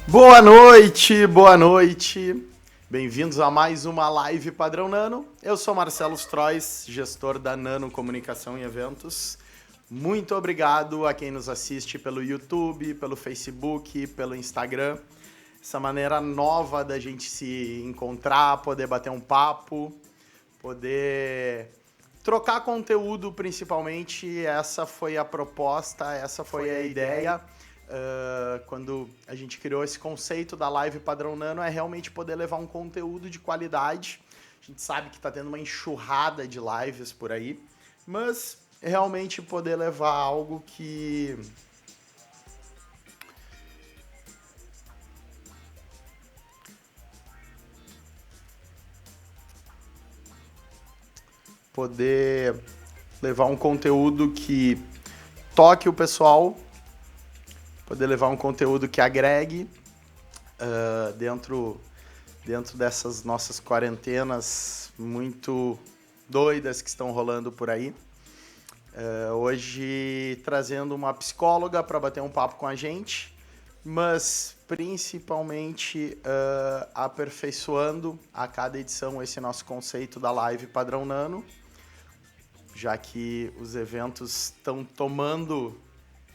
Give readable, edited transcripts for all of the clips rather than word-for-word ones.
Boa noite, boa noite. Bem-vindos a mais uma live Padrão Nano. Eu sou Marcelo Strois, gestor da Nano Comunicação e Eventos. Muito obrigado a quem nos assiste pelo YouTube, pelo Facebook, pelo Instagram. Essa maneira nova da gente se encontrar, poder bater um papo, poder trocar conteúdo principalmente. Essa foi a proposta, essa foi a ideia. Quando a gente criou esse conceito da live Padrão Nano, é realmente poder levar um conteúdo de qualidade. A gente sabe que está tendo uma enxurrada de lives por aí, mas realmente poder levar algo que poder levar um conteúdo que toque o pessoal, poder levar um conteúdo que agregue dentro dessas nossas quarentenas muito doidas que estão rolando por aí. Hoje trazendo uma psicóloga para bater um papo com a gente, mas principalmente aperfeiçoando a cada edição esse nosso conceito da live Padrão Nano, já que os eventos estão tomando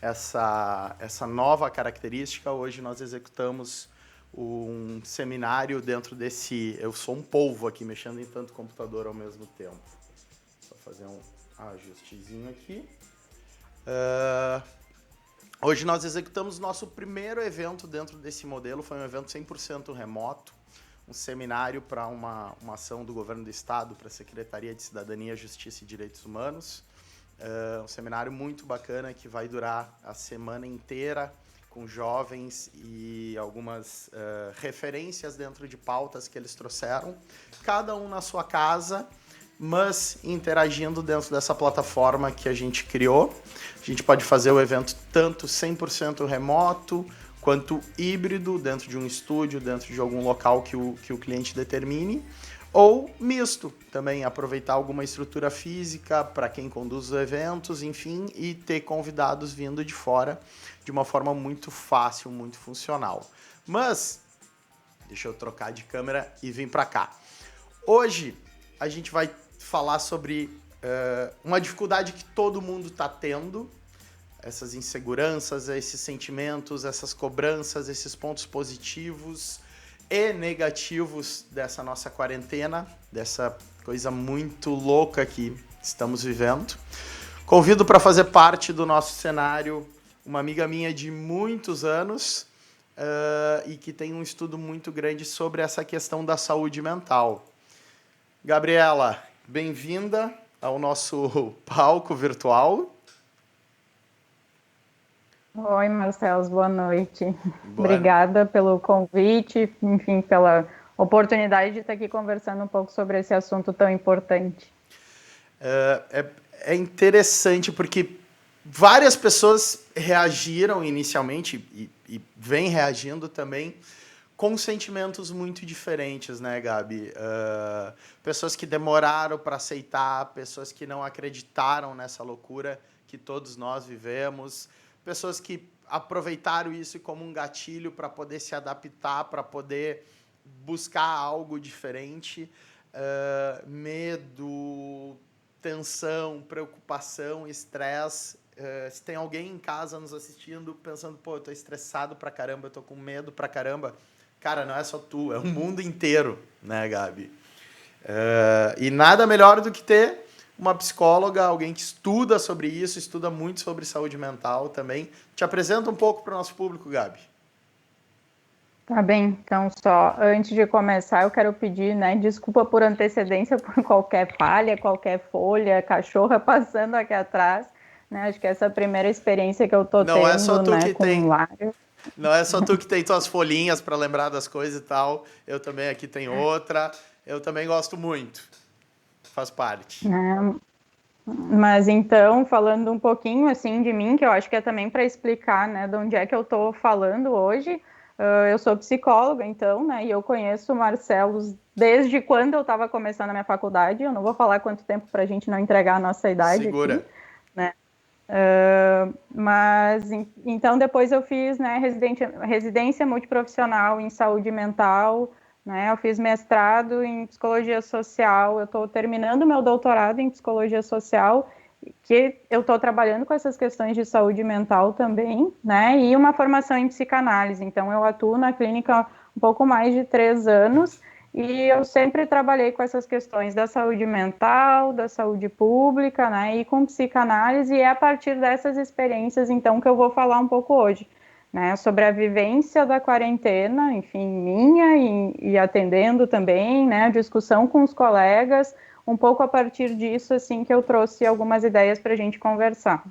essa nova característica. Hoje nós executamos um seminário dentro desse... Eu sou um polvo aqui, mexendo em tanto computador ao mesmo tempo. Só fazer um ajustezinho aqui. Hoje nós executamos nosso primeiro evento dentro desse modelo. Foi um evento 100% remoto, um seminário para uma ação do Governo do Estado, para a Secretaria de Cidadania, Justiça e Direitos Humanos. Um seminário muito bacana que vai durar a semana inteira, com jovens e algumas referências dentro de pautas que eles trouxeram, cada um na sua casa, mas interagindo dentro dessa plataforma que a gente criou. A gente pode fazer o evento tanto 100% remoto, quanto híbrido, dentro de um estúdio, dentro de algum local que o cliente determine, ou misto também, aproveitar alguma estrutura física para quem conduz os eventos, enfim, e ter convidados vindo de fora de uma forma muito fácil, muito funcional. Mas, deixa eu trocar de câmera e vir para cá. Hoje, a gente vai falar sobre uma dificuldade que todo mundo está tendo, essas inseguranças, esses sentimentos, essas cobranças, esses pontos positivos e negativos dessa nossa quarentena, dessa coisa muito louca que estamos vivendo. Convido para fazer parte do nosso cenário uma amiga minha de muitos anos e que tem um estudo muito grande sobre essa questão da saúde mental. Gabriela, bem-vinda ao nosso palco virtual. Oi, Marcelo, boa noite. Boa. Obrigada pelo convite, enfim, pela oportunidade de estar aqui conversando um pouco sobre esse assunto tão importante. É interessante porque várias pessoas reagiram inicialmente e vêm reagindo também com sentimentos muito diferentes, né, Gabi? Pessoas que demoraram para aceitar, pessoas que não acreditaram nessa loucura que todos nós vivemos, pessoas que aproveitaram isso como um gatilho para poder se adaptar, para poder buscar algo diferente, medo, tensão, preocupação, estresse. Se tem alguém em casa nos assistindo pensando, pô, eu tô estressado pra caramba, eu tô com medo pra caramba, cara, não é só tu, é o mundo inteiro, né, Gabi? E nada melhor do que ter uma psicóloga, alguém que estuda sobre isso, estuda muito sobre saúde mental também. Te apresenta um pouco para o nosso público, Gabi. Tá bem, então só antes de começar eu quero pedir, né, desculpa por antecedência por qualquer falha, qualquer folha, cachorra passando aqui atrás, né, acho que essa é a primeira experiência que eu tô Não é só tendo, tu né, que com tem, live. não é só tu que tem tuas folhinhas para lembrar das coisas e tal. Eu também aqui tenho outra. Eu também gosto muito. Faz parte. Né? Mas então, falando um pouquinho assim de mim, que eu acho que é também para explicar, né, de onde é que eu estou falando hoje. Eu sou psicóloga, então, né, e eu conheço o Marcelo desde quando eu estava começando a minha faculdade. Eu não vou falar quanto tempo para a gente não entregar a nossa idade aqui, Segura. né? Mas, então, depois eu fiz, né, residência multiprofissional em saúde mental, né, eu fiz mestrado em psicologia social, eu estou terminando meu doutorado em psicologia social, que eu estou trabalhando com essas questões de saúde mental também, né, e uma formação em psicanálise. Então, eu atuo na clínica há um pouco mais de 3 anos, e eu sempre trabalhei com essas questões da saúde mental, da saúde pública, né, e com psicanálise, e é a partir dessas experiências, então, que eu vou falar um pouco hoje, né, sobre a vivência da quarentena, enfim, minha e atendendo também, né, a discussão com os colegas, um pouco a partir disso, assim, que eu trouxe algumas ideias para a gente conversar.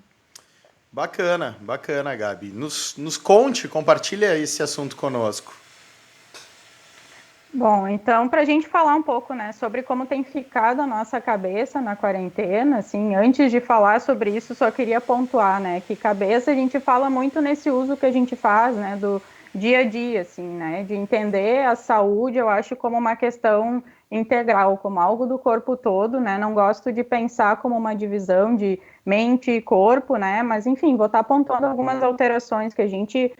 Bacana, bacana, Gabi. Nos conte, compartilha esse assunto conosco. Bom, então, para a gente falar um pouco, né, sobre como tem ficado a nossa cabeça na quarentena, assim, antes de falar sobre isso, só queria pontuar, né, que cabeça a gente fala muito nesse uso que a gente faz, né, do dia a dia, assim, né, de entender a saúde, eu acho, como uma questão integral, como algo do corpo todo, né, não gosto de pensar como uma divisão de mente e corpo, né, mas, enfim, vou estar apontando algumas alterações que a gente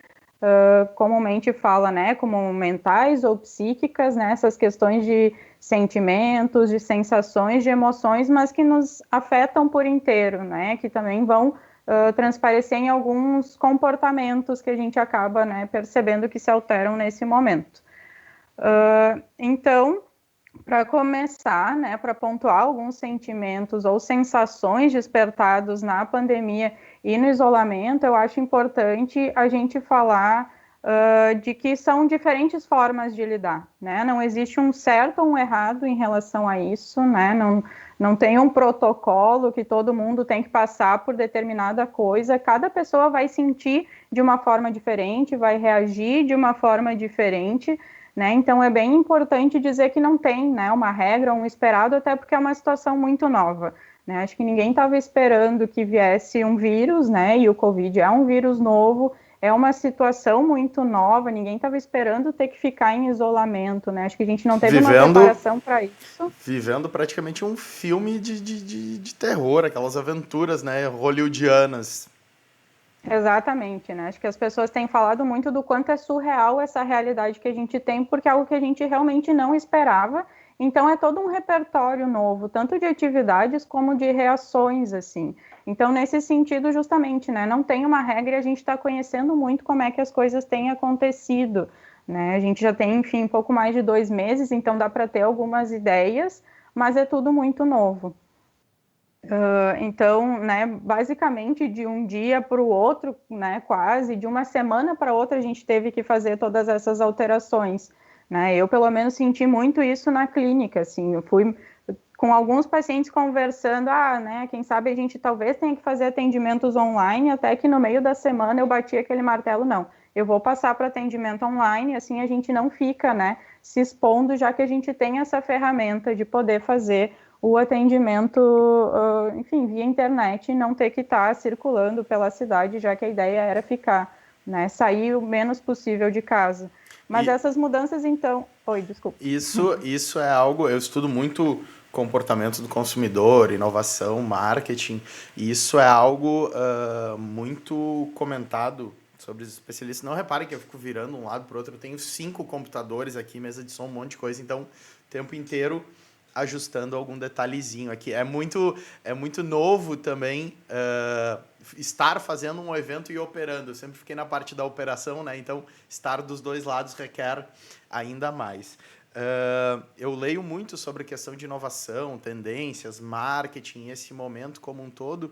comumente fala, né, como mentais ou psíquicas, né, essas questões de sentimentos, de sensações, de emoções, mas que nos afetam por inteiro, né, que também vão transparecer em alguns comportamentos que a gente acaba, né, percebendo que se alteram nesse momento. Então, para começar, né, para pontuar alguns sentimentos ou sensações despertados na pandemia e no isolamento, eu acho importante a gente falar de que são diferentes formas de lidar, né? Não existe um certo ou um errado em relação a isso, né? Não tem um protocolo que todo mundo tem que passar por determinada coisa. Cada pessoa vai sentir de uma forma diferente, vai reagir de uma forma diferente, né? Então é bem importante dizer que não tem, né, uma regra, um esperado, até porque é uma situação muito nova, né? Acho que ninguém estava esperando que viesse um vírus, né? E o Covid é um vírus novo, é uma situação muito nova, ninguém estava esperando ter que ficar em isolamento, né? Acho que a gente não teve uma preparação para isso. Vivendo praticamente um filme de terror, aquelas aventuras, né, hollywoodianas. Exatamente, né? Acho que as pessoas têm falado muito do quanto é surreal essa realidade que a gente tem, porque é algo que a gente realmente não esperava. Então é todo um repertório novo, tanto de atividades como de reações, assim. Então, nesse sentido, justamente, né? Não tem uma regra e a gente está conhecendo muito como é que as coisas têm acontecido, né? A gente já tem, enfim, um pouco mais de 2 meses, então dá para ter algumas ideias, mas é tudo muito novo. Então, né, basicamente de um dia para o outro, né, quase, de uma semana para outra, a gente teve que fazer todas essas alterações, né? Eu, pelo menos, senti muito isso na clínica, assim, eu fui com alguns pacientes conversando, né, quem sabe a gente talvez tenha que fazer atendimentos online, até que no meio da semana eu bati aquele martelo, não, eu vou passar para atendimento online, assim a gente não fica, né, se expondo, já que a gente tem essa ferramenta de poder fazer o atendimento, enfim, via internet e não ter que estar circulando pela cidade, já que a ideia era ficar, né, sair o menos possível de casa. Mas E essas mudanças, então... Oi, desculpa. isso é algo, eu estudo muito comportamento do consumidor, inovação, marketing, e isso é algo muito comentado sobre os especialistas. Não reparem que eu fico virando um lado para o outro, eu tenho 5 computadores aqui, mesa de som, um monte de coisa, então o tempo inteiro ajustando algum detalhezinho aqui. É muito novo também estar fazendo um evento e operando. Eu sempre fiquei na parte da operação, né? Então, estar dos dois lados requer ainda mais. Eu leio muito sobre a questão de inovação, tendências, marketing, esse momento como um todo.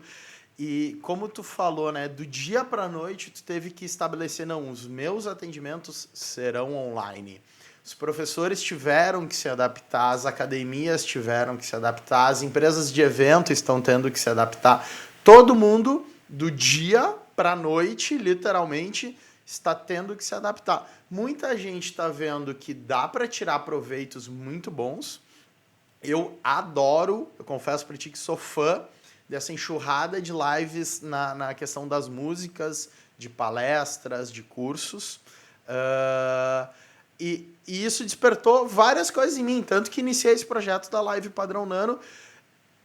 E como tu falou, né, do dia para a noite, tu teve que estabelecer, não, os meus atendimentos serão online. Os professores tiveram que se adaptar, as academias tiveram que se adaptar, as empresas de evento estão tendo que se adaptar. Todo mundo, do dia para a noite, literalmente, está tendo que se adaptar. Muita gente está vendo que dá para tirar proveitos muito bons. Eu adoro, eu confesso para ti que sou fã dessa enxurrada de lives na questão das músicas, de palestras, de cursos. E isso despertou várias coisas em mim, tanto que iniciei esse projeto da Live Padrão Nano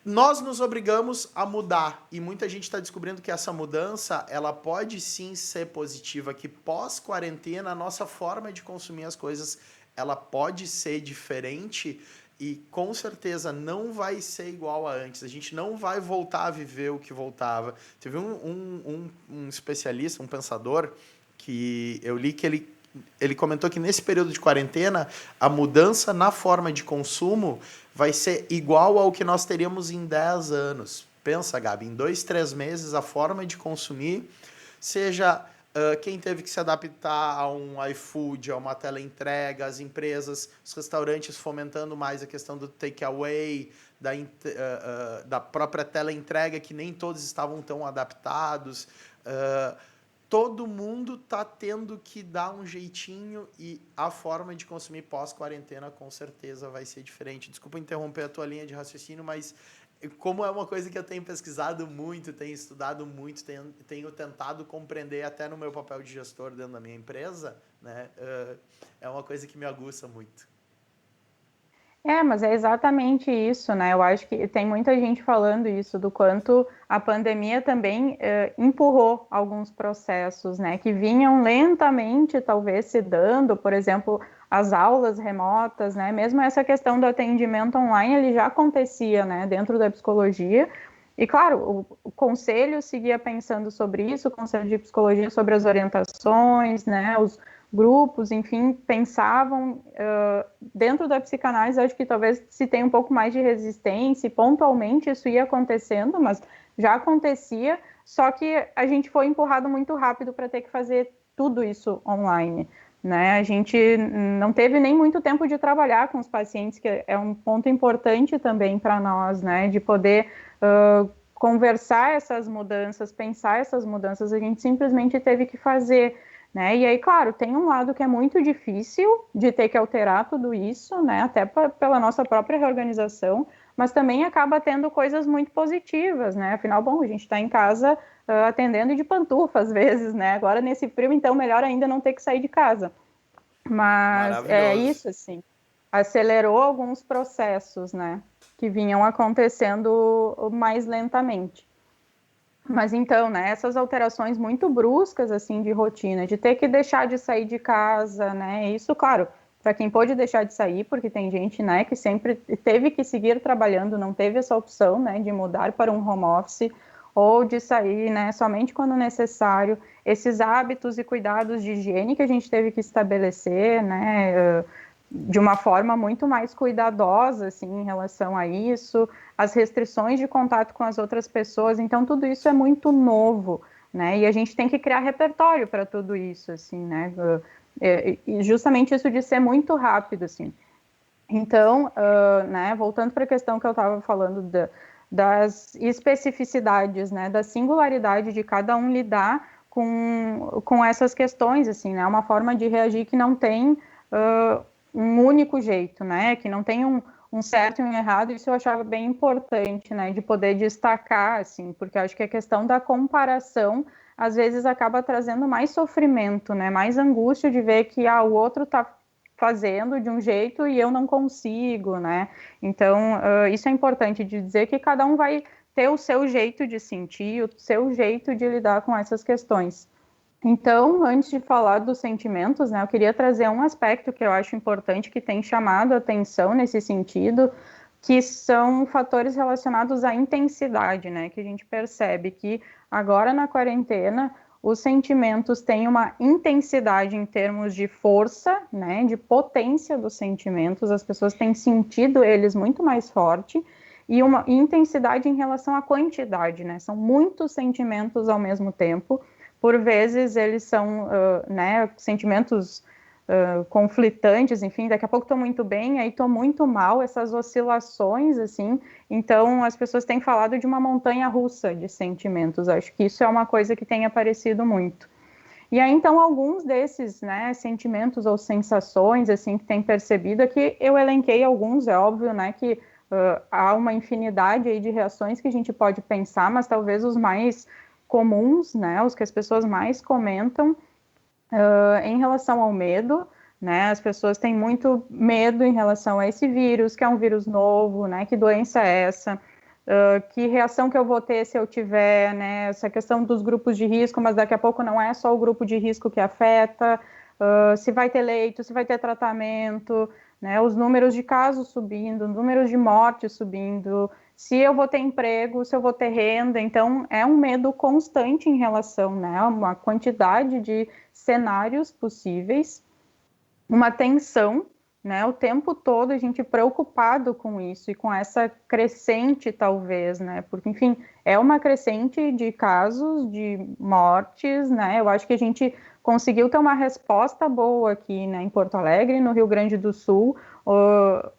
Nós nos obrigamos a mudar e muita gente está descobrindo que essa mudança ela pode sim ser positiva, que pós-quarentena a nossa forma de consumir as coisas ela pode ser diferente e com certeza não vai ser igual a antes. A gente não vai voltar a viver o que voltava. Teve um especialista, um pensador, que eu li que ele comentou que nesse período de quarentena a mudança na forma de consumo vai ser igual ao que nós teríamos em 10 anos. Pensa, Gabi, em 2, 3 meses a forma de consumir, seja quem teve que se adaptar a um iFood, a uma teleentrega, as empresas, os restaurantes fomentando mais a questão do takeaway, da própria teleentrega, que nem todos estavam tão adaptados. Todo mundo está tendo que dar um jeitinho e a forma de consumir pós-quarentena com certeza vai ser diferente. Desculpa interromper a tua linha de raciocínio, mas como é uma coisa que eu tenho pesquisado muito, tenho estudado muito, tenho tentado compreender até no meu papel de gestor dentro da minha empresa, né? É uma coisa que me aguça muito. Mas é exatamente isso, né? Eu acho que tem muita gente falando isso, do quanto a pandemia também empurrou alguns processos, né? Que vinham lentamente, talvez, se dando, por exemplo, as aulas remotas, né? Mesmo essa questão do atendimento online, ele já acontecia, né? Dentro da psicologia. E, claro, o conselho seguia pensando sobre isso, o conselho de psicologia sobre as orientações, né? Os grupos, enfim, pensavam dentro da psicanálise. Acho que talvez se tenha um pouco mais de resistência e pontualmente isso ia acontecendo, mas já acontecia, só que a gente foi empurrado muito rápido para ter que fazer tudo isso online, né? A gente não teve nem muito tempo de trabalhar com os pacientes, que é um ponto importante também para nós, né? De poder conversar essas mudanças, pensar essas mudanças, a gente simplesmente teve que fazer, né? E aí, claro, tem um lado que é muito difícil de ter que alterar tudo isso, né? Até pela nossa própria reorganização, mas também acaba tendo coisas muito positivas, né? Afinal, bom, a gente está em casa atendendo de pantufa às vezes, né? Agora nesse frio, então melhor ainda não ter que sair de casa. Mas é isso, assim, acelerou alguns processos, né? Que vinham acontecendo mais lentamente. Mas então, né, essas alterações muito bruscas, assim, de rotina, de ter que deixar de sair de casa, né, isso, claro, para quem pôde deixar de sair, porque tem gente, né, que sempre teve que seguir trabalhando, não teve essa opção, né, de mudar para um home office, ou de sair, né, somente quando necessário, esses hábitos e cuidados de higiene que a gente teve que estabelecer, né, de uma forma muito mais cuidadosa, assim, em relação a isso, as restrições de contato com as outras pessoas, então tudo isso é muito novo, né, e a gente tem que criar repertório para tudo isso, assim, né, e justamente isso de ser muito rápido, assim. Então, né, voltando para a questão que eu estava falando das especificidades, né, da singularidade de cada um lidar com essas questões, assim, né, uma forma de reagir que não tem um único jeito, né, que não tem um certo e um errado. Isso eu achava bem importante, né, de poder destacar, assim, porque eu acho que a questão da comparação às vezes acaba trazendo mais sofrimento, né, mais angústia de ver que o outro está fazendo de um jeito e eu não consigo, né? Então, isso é importante de dizer, que cada um vai ter o seu jeito de sentir, o seu jeito de lidar com essas questões. Então, antes de falar dos sentimentos, né, eu queria trazer um aspecto que eu acho importante, que tem chamado a atenção nesse sentido, que são fatores relacionados à intensidade, né? Que a gente percebe que agora na quarentena os sentimentos têm uma intensidade em termos de força, né? De potência dos sentimentos, as pessoas têm sentido eles muito mais forte, e uma intensidade em relação à quantidade, né? São muitos sentimentos ao mesmo tempo. Por vezes eles são, né, sentimentos conflitantes, enfim, daqui a pouco estou muito bem, aí estou muito mal, essas oscilações, assim. Então, as pessoas têm falado de uma montanha-russa de sentimentos. Acho que isso é uma coisa que tem aparecido muito. E aí, então, alguns desses, né, sentimentos ou sensações, assim, que tem percebido, aqui eu elenquei alguns, é óbvio, né, que há uma infinidade aí de reações que a gente pode pensar, mas talvez os mais comuns, né, os que as pessoas mais comentam, em relação ao medo, né? As pessoas têm muito medo em relação a esse vírus, que é um vírus novo, né? Que doença é essa? que reação que eu vou ter se eu tiver, né, essa questão dos grupos de risco, mas daqui a pouco não é só o grupo de risco que afeta, se vai ter leito, se vai ter tratamento, né, os números de casos subindo, números de mortes subindo, se eu vou ter emprego, se eu vou ter renda. Então é um medo constante em relação, né, a uma quantidade de cenários possíveis, uma tensão, né, o tempo todo a gente preocupado com isso e com essa crescente, talvez, né, porque, enfim, é uma crescente de casos, de mortes, né, eu acho que a gente conseguiu ter uma resposta boa aqui, né, em Porto Alegre, no Rio Grande do Sul,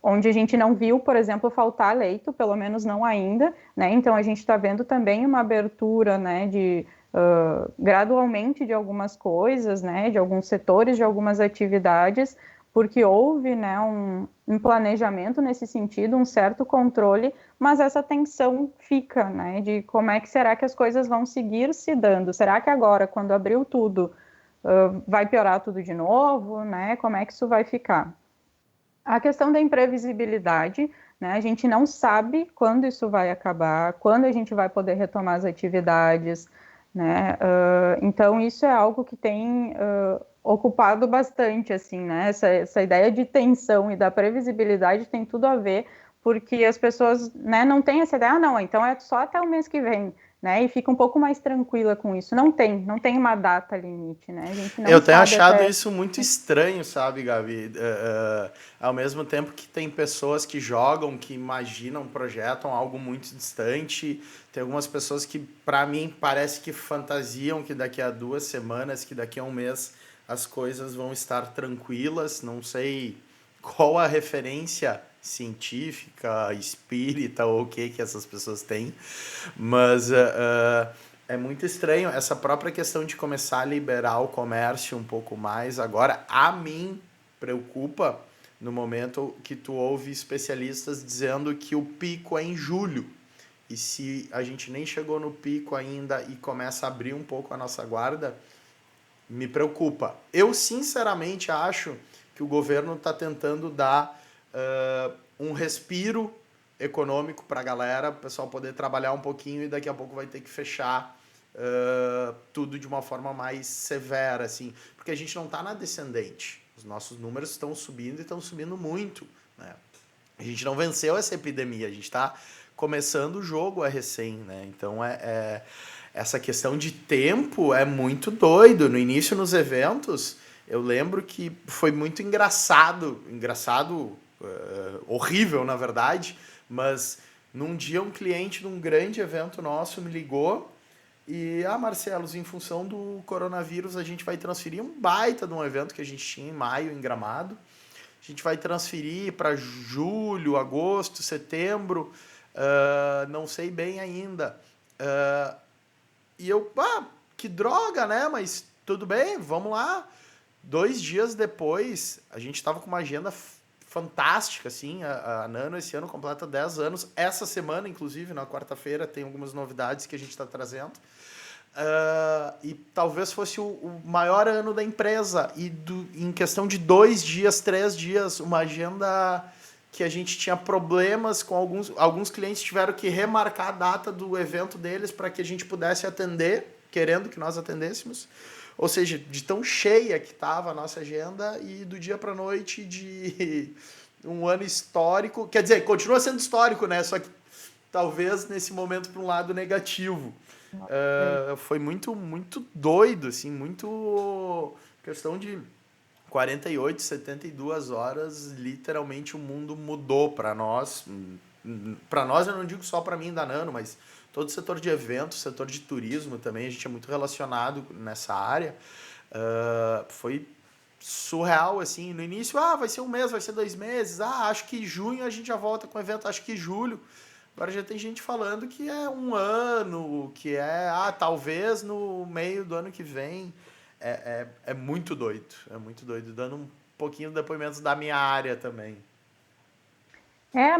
onde a gente não viu, por exemplo, faltar leito, pelo menos não ainda, né, então a gente está vendo também uma abertura, né, de gradualmente de algumas coisas, né, de alguns setores, de algumas atividades, porque houve, né, um planejamento nesse sentido, um certo controle, mas essa tensão fica, né, de como é que será que as coisas vão seguir se dando? Será que agora, quando abriu tudo, vai piorar tudo de novo, né? Como é que isso vai ficar? A questão da imprevisibilidade, né? A gente não sabe quando isso vai acabar, quando a gente vai poder retomar as atividades, né? Então isso é algo que tem ocupado bastante, assim, né? Essa ideia de tensão e da previsibilidade tem tudo a ver, porque as pessoas, né, não têm essa ideia, não, então é só até o mês que vem, né? E fica um pouco mais tranquila com isso. Não tem uma data limite, né? A gente não Eu tenho sabe achado até. isso muito estranho, sabe, Gabi? Ao mesmo tempo que tem pessoas que jogam, que imaginam, projetam algo muito distante, tem algumas pessoas que, para mim, parece que fantasiam que daqui a 2 semanas, que daqui a um mês as coisas vão estar tranquilas. Não sei qual a referência científica, espírita ou o que essas pessoas têm, mas é muito estranho essa própria questão de começar a liberar o comércio um pouco mais. Agora, a mim preocupa no momento que tu ouve especialistas dizendo que o pico é em julho. E se a gente nem chegou no pico ainda e começa a abrir um pouco a nossa guarda, me preocupa. Eu, sinceramente, acho que o governo está tentando dar um respiro econômico para a galera, o pessoal poder trabalhar um pouquinho e daqui a pouco vai ter que fechar tudo de uma forma mais severa, assim, porque a gente não está na descendente. Os nossos números estão subindo e estão subindo muito, né? A gente não venceu essa epidemia, a gente está começando o jogo recém, né? Então essa questão de tempo é muito doido. No início, nos eventos, eu lembro que foi muito engraçado, horrível, na verdade, mas num dia um cliente de um grande evento nosso me ligou e, Marcelos, em função do coronavírus, a gente vai transferir um baita de um evento que a gente tinha em maio, em Gramado. A gente vai transferir para julho, agosto, setembro, não sei bem ainda. E eu, que droga, né? Mas tudo bem, vamos lá. 2 dias depois, a gente estava com uma agenda fantástica, assim. A Nano esse ano completa 10 anos. Essa semana, inclusive, na quarta-feira, tem algumas novidades que a gente está trazendo. E talvez fosse o maior ano da empresa. E em questão de 2 dias, 3 dias, uma agenda que a gente tinha problemas com alguns clientes tiveram que remarcar a data do evento deles para que a gente pudesse atender, querendo que nós atendêssemos. Ou seja, de tão cheia que estava a nossa agenda e do dia para a noite de um ano histórico. Quer dizer, continua sendo histórico, né? Só que talvez nesse momento para um lado negativo. Foi muito, muito doido, assim, muito questão de 48, 72 horas, literalmente o mundo mudou para nós. Para nós, eu não digo só para mim da Nano, mas todo o setor de eventos, setor de turismo também, a gente é muito relacionado nessa área. Foi surreal, assim, no início, vai ser um mês, vai ser 2 meses, acho que junho a gente já volta com o evento, acho que julho. Agora já tem gente falando que é um ano, que talvez no meio do ano que vem. É muito doido, dando um pouquinho de depoimentos da minha área também.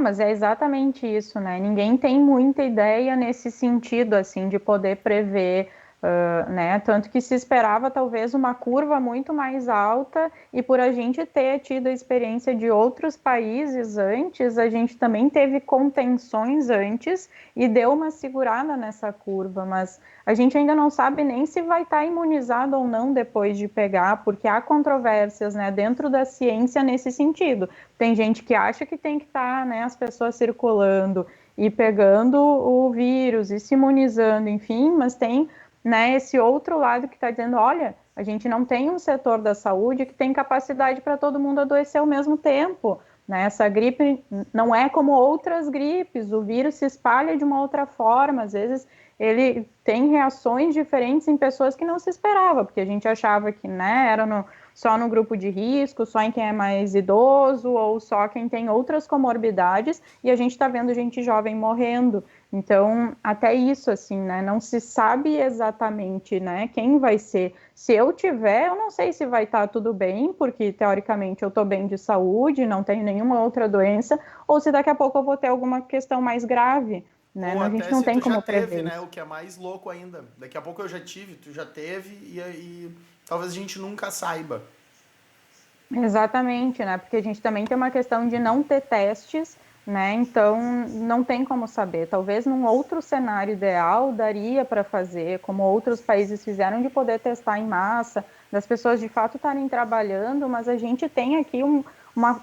Mas é exatamente isso, né? Ninguém tem muita ideia nesse sentido, assim, de poder prever né? Tanto que se esperava talvez uma curva muito mais alta, e por a gente ter tido a experiência de outros países antes, a gente também teve contenções antes e deu uma segurada nessa curva, mas a gente ainda não sabe nem se vai estar imunizado ou não depois de pegar, porque há controvérsias, né, dentro da ciência nesse sentido. Tem gente que acha que tem que estar, né, as pessoas circulando e pegando o vírus e se imunizando, enfim, mas tem, né, esse outro lado que está dizendo, olha, a gente não tem um setor da saúde que tem capacidade para todo mundo adoecer ao mesmo tempo, né? Essa gripe não é como outras gripes, o vírus se espalha de uma outra forma, às vezes ele tem reações diferentes em pessoas que não se esperava, porque a gente achava que, né, era só no grupo de risco, só em quem é mais idoso, ou só quem tem outras comorbidades, e a gente está vendo gente jovem morrendo. Então, até isso, assim, né, não se sabe exatamente, né, quem vai ser. Se eu tiver, eu não sei se vai estar tudo bem, porque, teoricamente, eu estou bem de saúde, não tenho nenhuma outra doença, ou se daqui a pouco eu vou ter alguma questão mais grave, né, Ou a gente até não se tem tu já como teve, prever né? isso. O que é mais louco ainda. Daqui a pouco eu já tive, tu já teve e talvez a gente nunca saiba. Exatamente, né? Porque a gente também tem uma questão de não ter testes, né? Então não tem como saber. Talvez num outro cenário ideal daria para fazer, como outros países fizeram, de poder testar em massa, das pessoas de fato estarem trabalhando, mas a gente tem aqui uma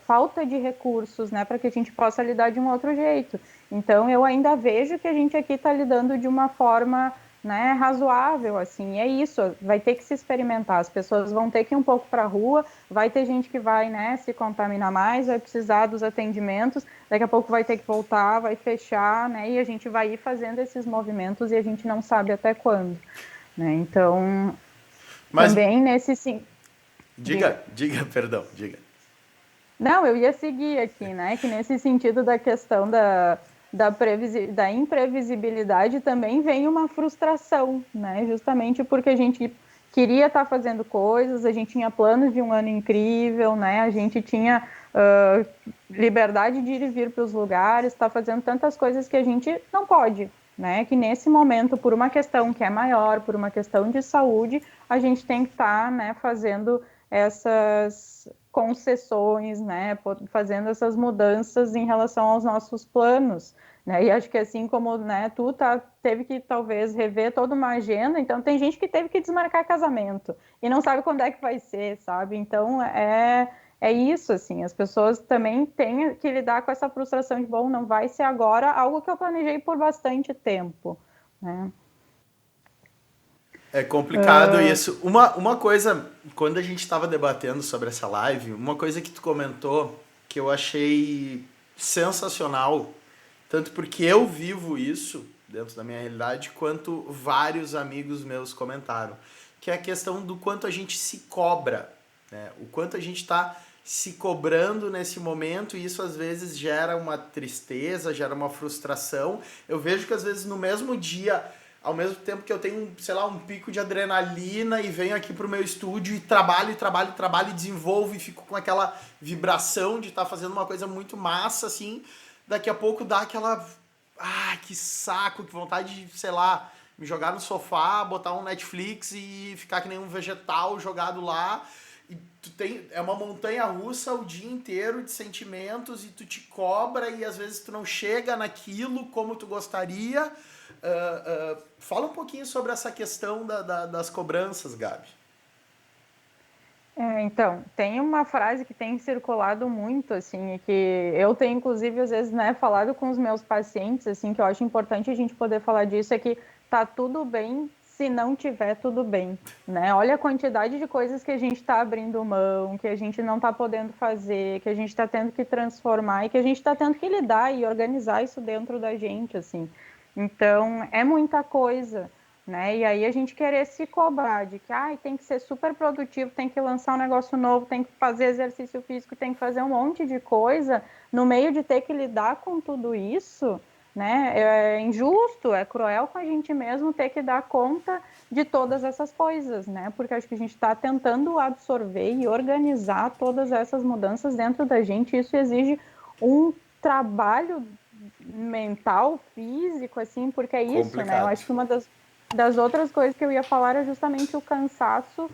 falta de recursos, né? Para que a gente possa lidar de um outro jeito. Então eu ainda vejo que a gente aqui está lidando de uma forma, né, razoável, assim, e é isso, vai ter que se experimentar, as pessoas vão ter que ir um pouco para a rua, vai ter gente que vai, né, se contaminar mais, vai precisar dos atendimentos, daqui a pouco vai ter que voltar, vai fechar, né, e a gente vai ir fazendo esses movimentos e a gente não sabe até quando, né, então, Mas também nesse sim, diga. diga, perdão, diga. Não, eu ia seguir aqui, né? Que nesse sentido da questão da imprevisibilidade também vem uma frustração, né? Justamente porque a gente queria estar fazendo coisas, a gente tinha planos de um ano incrível, né? A gente tinha liberdade de ir e vir para os lugares, está fazendo tantas coisas que a gente não pode, né? Que nesse momento, por uma questão que é maior, por uma questão de saúde, a gente tem que estar, né, fazendo essas concessões, né, fazendo essas mudanças em relação aos nossos planos, né, e acho que assim como, né, teve que talvez rever toda uma agenda, então tem gente que teve que desmarcar casamento e não sabe quando é que vai ser, sabe, então é isso, assim, as pessoas também têm que lidar com essa frustração de, bom, não vai ser agora algo que eu planejei por bastante tempo, né. É complicado isso. Uma coisa, quando a gente estava debatendo sobre essa live, uma coisa que tu comentou que eu achei sensacional, tanto porque eu vivo isso dentro da minha realidade, quanto vários amigos meus comentaram, que é a questão do quanto a gente se cobra, né? O quanto a gente está se cobrando nesse momento e isso às vezes gera uma tristeza, gera uma frustração. Eu vejo que às vezes no mesmo dia, ao mesmo tempo que eu tenho, sei lá, um pico de adrenalina e venho aqui pro meu estúdio e trabalho, e desenvolvo e fico com aquela vibração de estar fazendo uma coisa muito massa, assim, daqui a pouco dá aquela, que saco, que vontade de, sei lá, me jogar no sofá, botar um Netflix e ficar que nem um vegetal jogado lá. E é uma montanha russa o dia inteiro de sentimentos e tu te cobra e às vezes tu não chega naquilo como tu gostaria. Fala um pouquinho sobre essa questão das cobranças, Gabi. Então, tem uma frase que tem circulado muito, assim, e que eu tenho, inclusive, às vezes, né, falado com os meus pacientes, assim, que eu acho importante a gente poder falar disso, é que tá tudo bem se não tiver tudo bem, né? Olha a quantidade de coisas que a gente está abrindo mão, que a gente não está podendo fazer, que a gente está tendo que transformar e que a gente está tendo que lidar e organizar isso dentro da gente, assim. Então, é muita coisa, né? E aí a gente querer se cobrar de que tem que ser super produtivo, tem que lançar um negócio novo, tem que fazer exercício físico, tem que fazer um monte de coisa, no meio de ter que lidar com tudo isso, né? É injusto, é cruel com a gente mesmo ter que dar conta de todas essas coisas, né? Porque acho que a gente está tentando absorver e organizar todas essas mudanças dentro da gente, e isso exige um trabalho mental, físico, assim, porque é isso, né? Eu Complicado. acho que uma das das outras coisas que eu ia falar é justamente o cansaço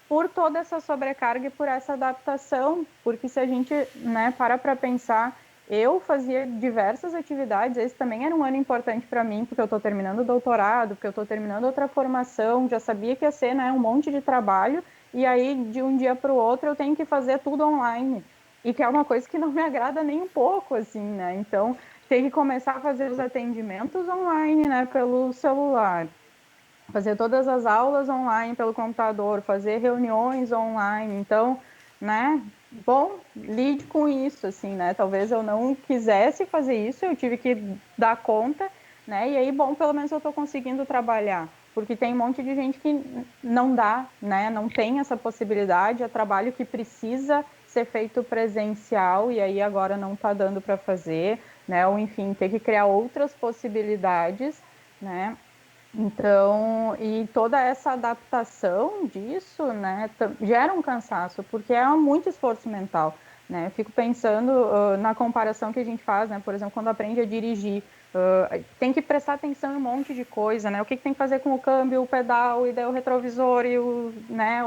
por toda essa sobrecarga e por essa adaptação, porque se a gente, né, para pensar, eu fazia diversas atividades, esse também era um ano importante para mim, porque eu estou terminando o doutorado, porque eu estou terminando outra formação, já sabia que ia ser, né, um monte de trabalho, e aí de um dia para o outro eu tenho que fazer tudo online, e que é uma coisa que não me agrada nem um pouco, assim, né, então tem que começar a fazer os atendimentos online, né, pelo celular, fazer todas as aulas online pelo computador, fazer reuniões online. Então, né, bom, lide com isso, assim, né? Talvez eu não quisesse fazer isso, eu tive que dar conta, né? E aí, bom, pelo menos eu estou conseguindo trabalhar. Porque tem um monte de gente que não dá, né? Não tem essa possibilidade, é trabalho que precisa ser feito presencial e aí agora não está dando para fazer, né? Ou enfim, ter que criar outras possibilidades, né? Então, e toda essa adaptação disso, né, gera um cansaço, porque é muito esforço mental, né? Eu fico pensando na comparação que a gente faz, né? Por exemplo, quando aprende a dirigir, tem que prestar atenção em um monte de coisa, né? O que tem que fazer com o câmbio, o pedal, e daí o retrovisor, e o, né,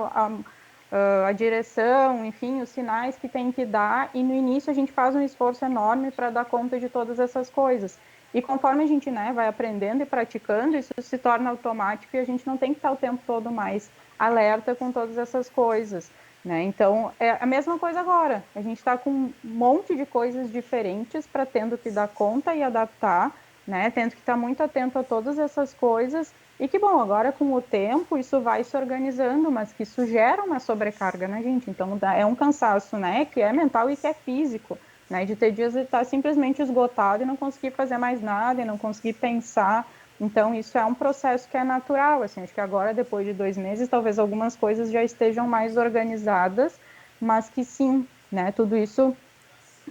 a direção, enfim, os sinais que tem que dar, e no início a gente faz um esforço enorme para dar conta de todas essas coisas. E conforme a gente, né, vai aprendendo e praticando, isso se torna automático e a gente não tem que estar o tempo todo mais alerta com todas essas coisas, né? Então, é a mesma coisa agora. A gente está com um monte de coisas diferentes para tendo que dar conta e adaptar, né? Tendo que estar muito atento a todas essas coisas. E que, bom, agora com o tempo isso vai se organizando, mas que isso gera uma sobrecarga na gente. Então, é um cansaço, né? Que é mental e que é físico. Né, de ter dias de estar simplesmente esgotado e não conseguir fazer mais nada, e não conseguir pensar. Então, isso é um processo que é natural. Assim, acho que agora, depois de 2 meses, talvez algumas coisas já estejam mais organizadas, mas que sim, né, tudo isso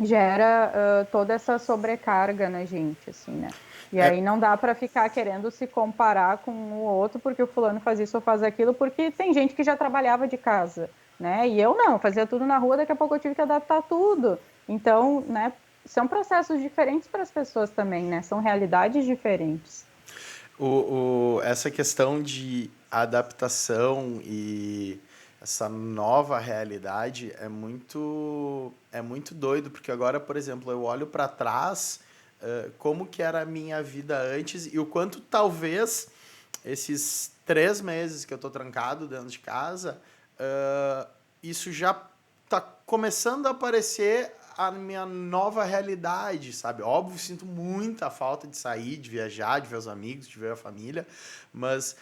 gera toda essa sobrecarga na gente, assim, né? E É, aí não dá para ficar querendo se comparar com o outro porque o fulano faz isso ou faz aquilo, porque tem gente que já trabalhava de casa, né? E eu não, fazia tudo na rua, daqui a pouco eu tive que adaptar tudo. Então, né, são processos diferentes para as pessoas também, né? São realidades diferentes. essa questão de adaptação e essa nova realidade é muito doido, porque agora, por exemplo, eu olho para trás, como que era a minha vida antes e o quanto talvez esses 3 meses que eu tô trancado dentro de casa, isso já tá começando a aparecer a minha nova realidade, sabe? Óbvio, sinto muita falta de sair, de viajar, de ver os amigos, de ver a família, mas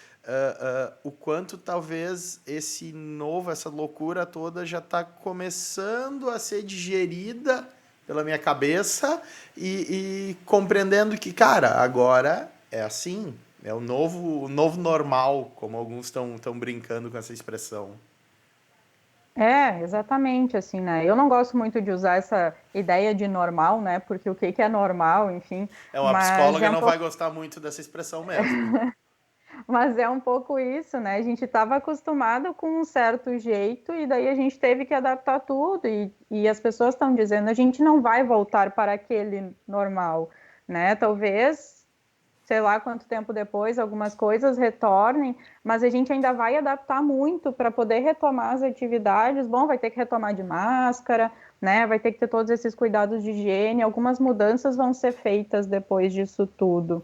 o quanto talvez essa loucura toda já tá começando a ser digerida pela minha cabeça e compreendendo que, cara, agora é assim, é o novo normal, como alguns estão brincando com essa expressão. É, exatamente, assim, né? Eu não gosto muito de usar essa ideia de normal, né? Porque o que que é normal, enfim, É, uma mas psicóloga é um não vai pouco, gostar muito dessa expressão mesmo. mas é um pouco isso, né? A gente estava acostumado com um certo jeito e daí a gente teve que adaptar tudo e as pessoas estão dizendo a gente não vai voltar para aquele normal, né? Talvez sei lá quanto tempo depois, algumas coisas retornem, mas a gente ainda vai adaptar muito para poder retomar as atividades. Bom, vai ter que retomar de máscara, né? Vai ter que ter todos esses cuidados de higiene. Algumas mudanças vão ser feitas depois disso tudo.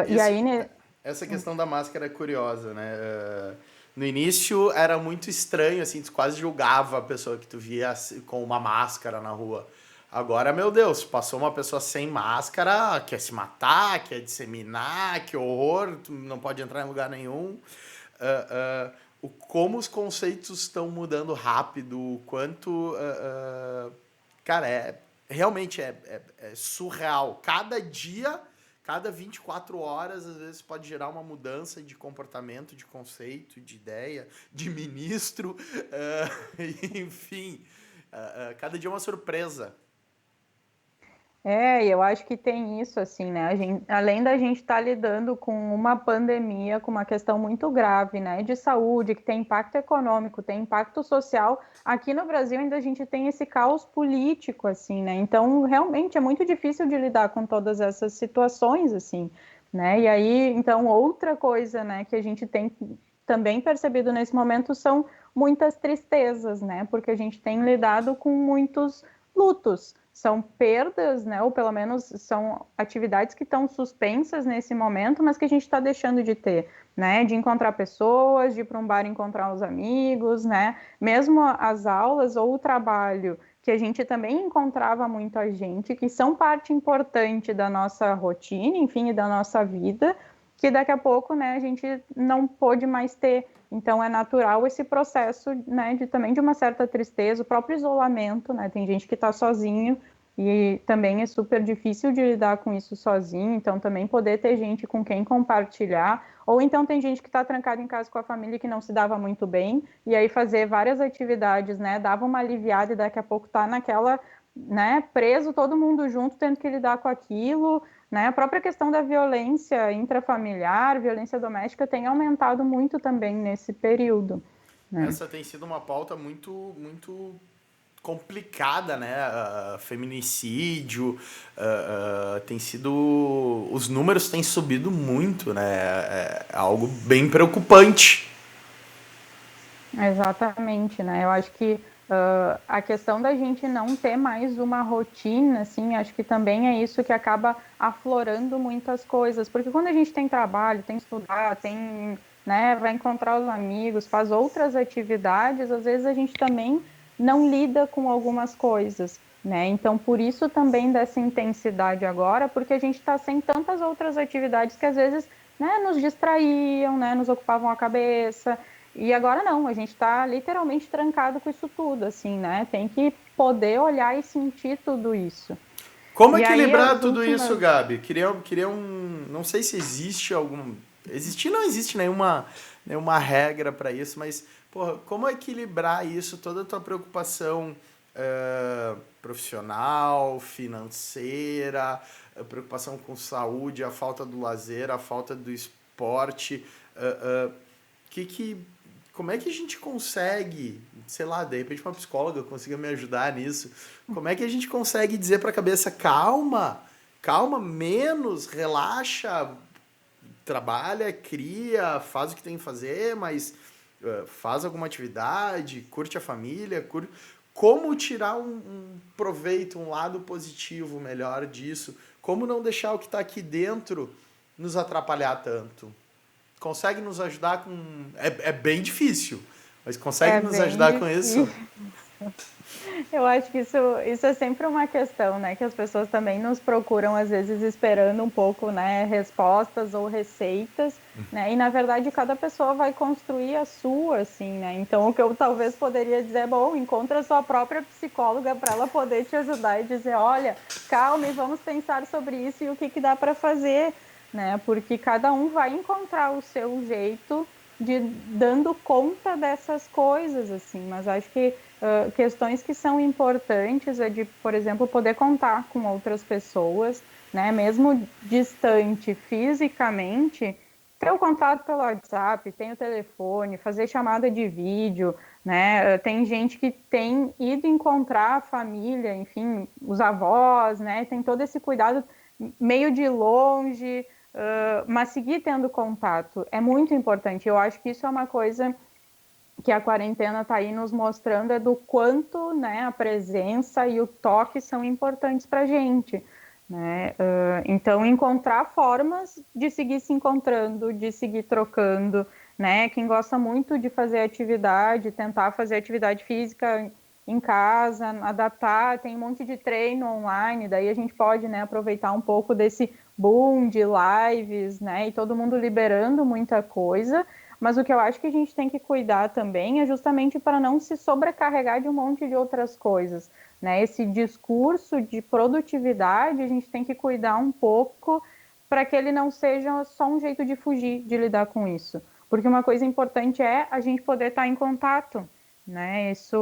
E Isso, aí, né? essa questão da máscara é curiosa, né? No início era muito estranho, assim, tu quase julgava a pessoa que tu via com uma máscara na rua. Agora, meu Deus, passou uma pessoa sem máscara, quer se matar, quer disseminar, que horror, tu não pode entrar em lugar nenhum. Como os conceitos estão mudando rápido, o quanto. Cara, realmente é surreal. Cada dia, cada 24 horas, às vezes pode gerar uma mudança de comportamento, de conceito, de ideia, de ministro, enfim. Cada dia é uma surpresa. Eu acho que tem isso, assim, né? Além da gente estar lidando com uma pandemia, com uma questão muito grave, né, de saúde, que tem impacto econômico, tem impacto social, aqui no Brasil ainda a gente tem esse caos político, assim, né? Então, realmente é muito difícil de lidar com todas essas situações, assim. né? E aí, então, outra coisa, né, que a gente tem também percebido nesse momento são muitas tristezas, né? Porque a gente tem lidado com muitos lutos, são perdas, né? Ou pelo menos são atividades que estão suspensas nesse momento, mas que a gente está deixando de ter, né? De encontrar pessoas, de ir para um bar encontrar os amigos, né? Mesmo as aulas ou o trabalho, que a gente também encontrava muita gente, que são parte importante da nossa rotina, enfim, e da nossa vida, que daqui a pouco, né, a gente não pôde mais ter. Então é natural esse processo, né, de também de uma certa tristeza, o próprio isolamento, né? Tem gente que está sozinho e também é super difícil de lidar com isso sozinho, então também poder ter gente com quem compartilhar, ou então tem gente que está trancada em casa com a família que não se dava muito bem, e aí fazer várias atividades, né, dava uma aliviada e daqui a pouco tá naquela, né, preso todo mundo junto, tendo que lidar com aquilo, né, a própria questão da violência intrafamiliar, violência doméstica tem aumentado muito também nesse período, né. Essa tem sido uma pauta muito complicada, né? Feminicídio tem sido. Os números têm subido muito, né? É algo bem preocupante. Exatamente, né? Eu acho que a questão da gente não ter mais uma rotina, assim, acho que também é isso que acaba aflorando muitas coisas, porque quando a gente tem trabalho, tem que estudar, tem, né, vai encontrar os amigos, faz outras atividades, às vezes a gente também não lida com algumas coisas, né? Então, por isso também dessa intensidade agora, porque a gente está sem tantas outras atividades que às vezes, né, nos distraíam, né, nos ocupavam a cabeça. E agora não, a gente está literalmente trancado com isso tudo, assim, né? Tem que poder olhar e sentir tudo isso. Como E aí equilibrar as tudo isso, últimas. Gabi? Queria um. Não sei se existe algum. Existir não existe nenhuma regra para isso, mas, porra, como equilibrar isso, toda a tua preocupação profissional, financeira, a preocupação com saúde, a falta do lazer, a falta do esporte. Que como é que a gente consegue, sei lá, de repente uma psicóloga consiga me ajudar nisso, como é que a gente consegue dizer para a cabeça, calma, calma, menos, relaxa, trabalha, cria, faz o que tem que fazer, mas faz alguma atividade, curte a família, como tirar um proveito, um lado positivo melhor disso, como não deixar o que está aqui dentro nos atrapalhar tanto. Consegue nos ajudar com. É bem difícil, mas consegue É nos bem ajudar com isso? difícil. Eu acho que isso é sempre uma questão, né? Que as pessoas também nos procuram, às vezes, esperando um pouco, né? Respostas ou receitas, né? E, na verdade, cada pessoa vai construir a sua, assim, né? Então, o que eu talvez poderia dizer é, bom, encontra a sua própria psicóloga para ela poder te ajudar e dizer, olha, calma e vamos pensar sobre isso e o que dá para fazer, né? Porque cada um vai encontrar o seu jeito de dando conta dessas coisas, assim. Mas acho que questões que são importantes é de, por exemplo, poder contar com outras pessoas, né? Mesmo distante fisicamente, ter o contato pelo WhatsApp, tem o telefone, fazer chamada de vídeo, né? Tem gente que tem ido encontrar a família, enfim, os avós, né? Tem todo esse cuidado meio de longe, mas seguir tendo contato é muito importante. Eu acho que isso é uma coisa que a quarentena está aí nos mostrando é do quanto, né, a presença e o toque são importantes para a gente, né? Então, encontrar formas de seguir se encontrando, de seguir trocando, né? Quem gosta muito de fazer atividade, tentar fazer atividade física em casa, adaptar, tem um monte de treino online, daí a gente pode, né, aproveitar um pouco desse boom de lives, né, e todo mundo liberando muita coisa, mas o que eu acho que a gente tem que cuidar também é justamente para não se sobrecarregar de um monte de outras coisas, né? Esse discurso de produtividade, a gente tem que cuidar um pouco para que ele não seja só um jeito de fugir de lidar com isso. Porque uma coisa importante é a gente poder estar em contato, né? Isso,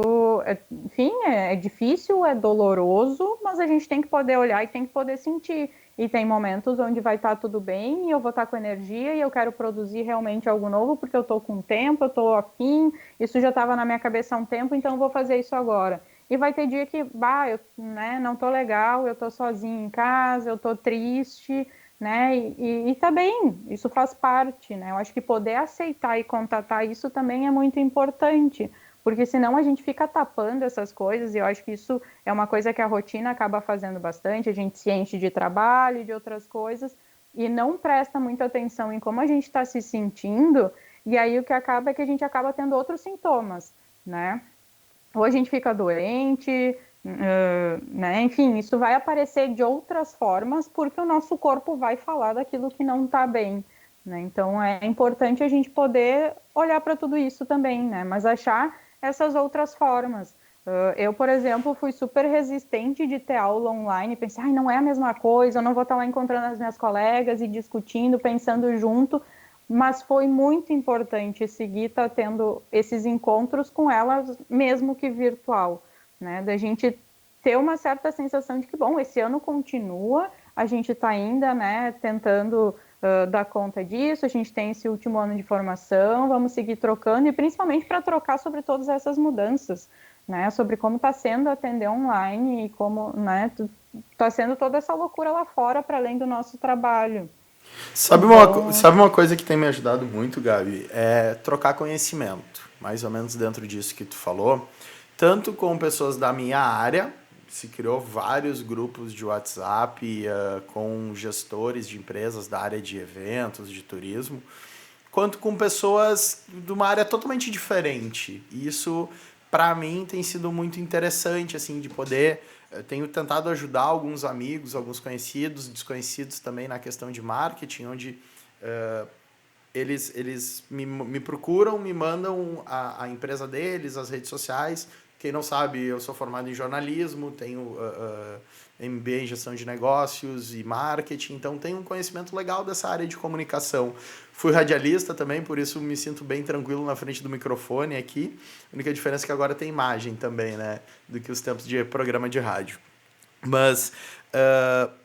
enfim, é difícil, é doloroso, mas a gente tem que poder olhar e tem que poder sentir. E tem momentos onde vai estar tudo bem e eu vou estar com energia e eu quero produzir realmente algo novo porque eu estou com tempo, eu estou afim, isso já estava na minha cabeça há um tempo, então eu vou fazer isso agora. E vai ter dia que, bah, eu, né, não estou legal, eu estou sozinha em casa, eu estou triste, né? E tá bem, isso faz parte, né? Eu acho que poder aceitar e contatar isso também é muito importante, porque senão a gente fica tapando essas coisas, e eu acho que isso é uma coisa que a rotina acaba fazendo bastante, a gente se enche de trabalho e de outras coisas, e não presta muita atenção em como a gente está se sentindo, e aí o que acaba é que a gente acaba tendo outros sintomas, né? Ou a gente fica doente, né? Enfim, isso vai aparecer de outras formas porque o nosso corpo vai falar daquilo que não está bem, né? Então é importante a gente poder olhar para tudo isso também, né? Mas achar essas outras formas. Eu, por exemplo, fui super resistente de ter aula online, pensei, ai, não é a mesma coisa, eu não vou estar lá encontrando as minhas colegas e discutindo, pensando junto, mas foi muito importante seguir tendo esses encontros com elas, mesmo que virtual, né? Da gente ter uma certa sensação de que, bom, esse ano continua, a gente está ainda, né, tentando dar conta disso, a gente tem esse último ano de formação, vamos seguir trocando, e principalmente para trocar sobre todas essas mudanças, né, sobre como está sendo atender online e como, né, está sendo toda essa loucura lá fora para além do nosso trabalho. Sabe uma coisa que tem me ajudado muito, Gabi? É trocar conhecimento, mais ou menos dentro disso que tu falou, tanto com pessoas da minha área, se criou vários grupos de WhatsApp com gestores de empresas da área de eventos, de turismo, quanto com pessoas de uma área totalmente diferente. E isso, para mim, tem sido muito interessante, assim, de poder... Eu tenho tentado ajudar alguns amigos, alguns conhecidos, desconhecidos também na questão de marketing, onde eles me procuram, me mandam a empresa deles, as redes sociais. Quem não sabe, eu sou formado em jornalismo, tenho MBA em gestão de negócios e marketing, então tenho um conhecimento legal dessa área de comunicação. Fui radialista também, por isso me sinto bem tranquilo na frente do microfone aqui. A única diferença é que agora tem imagem também, né, do que os tempos de programa de rádio. Mas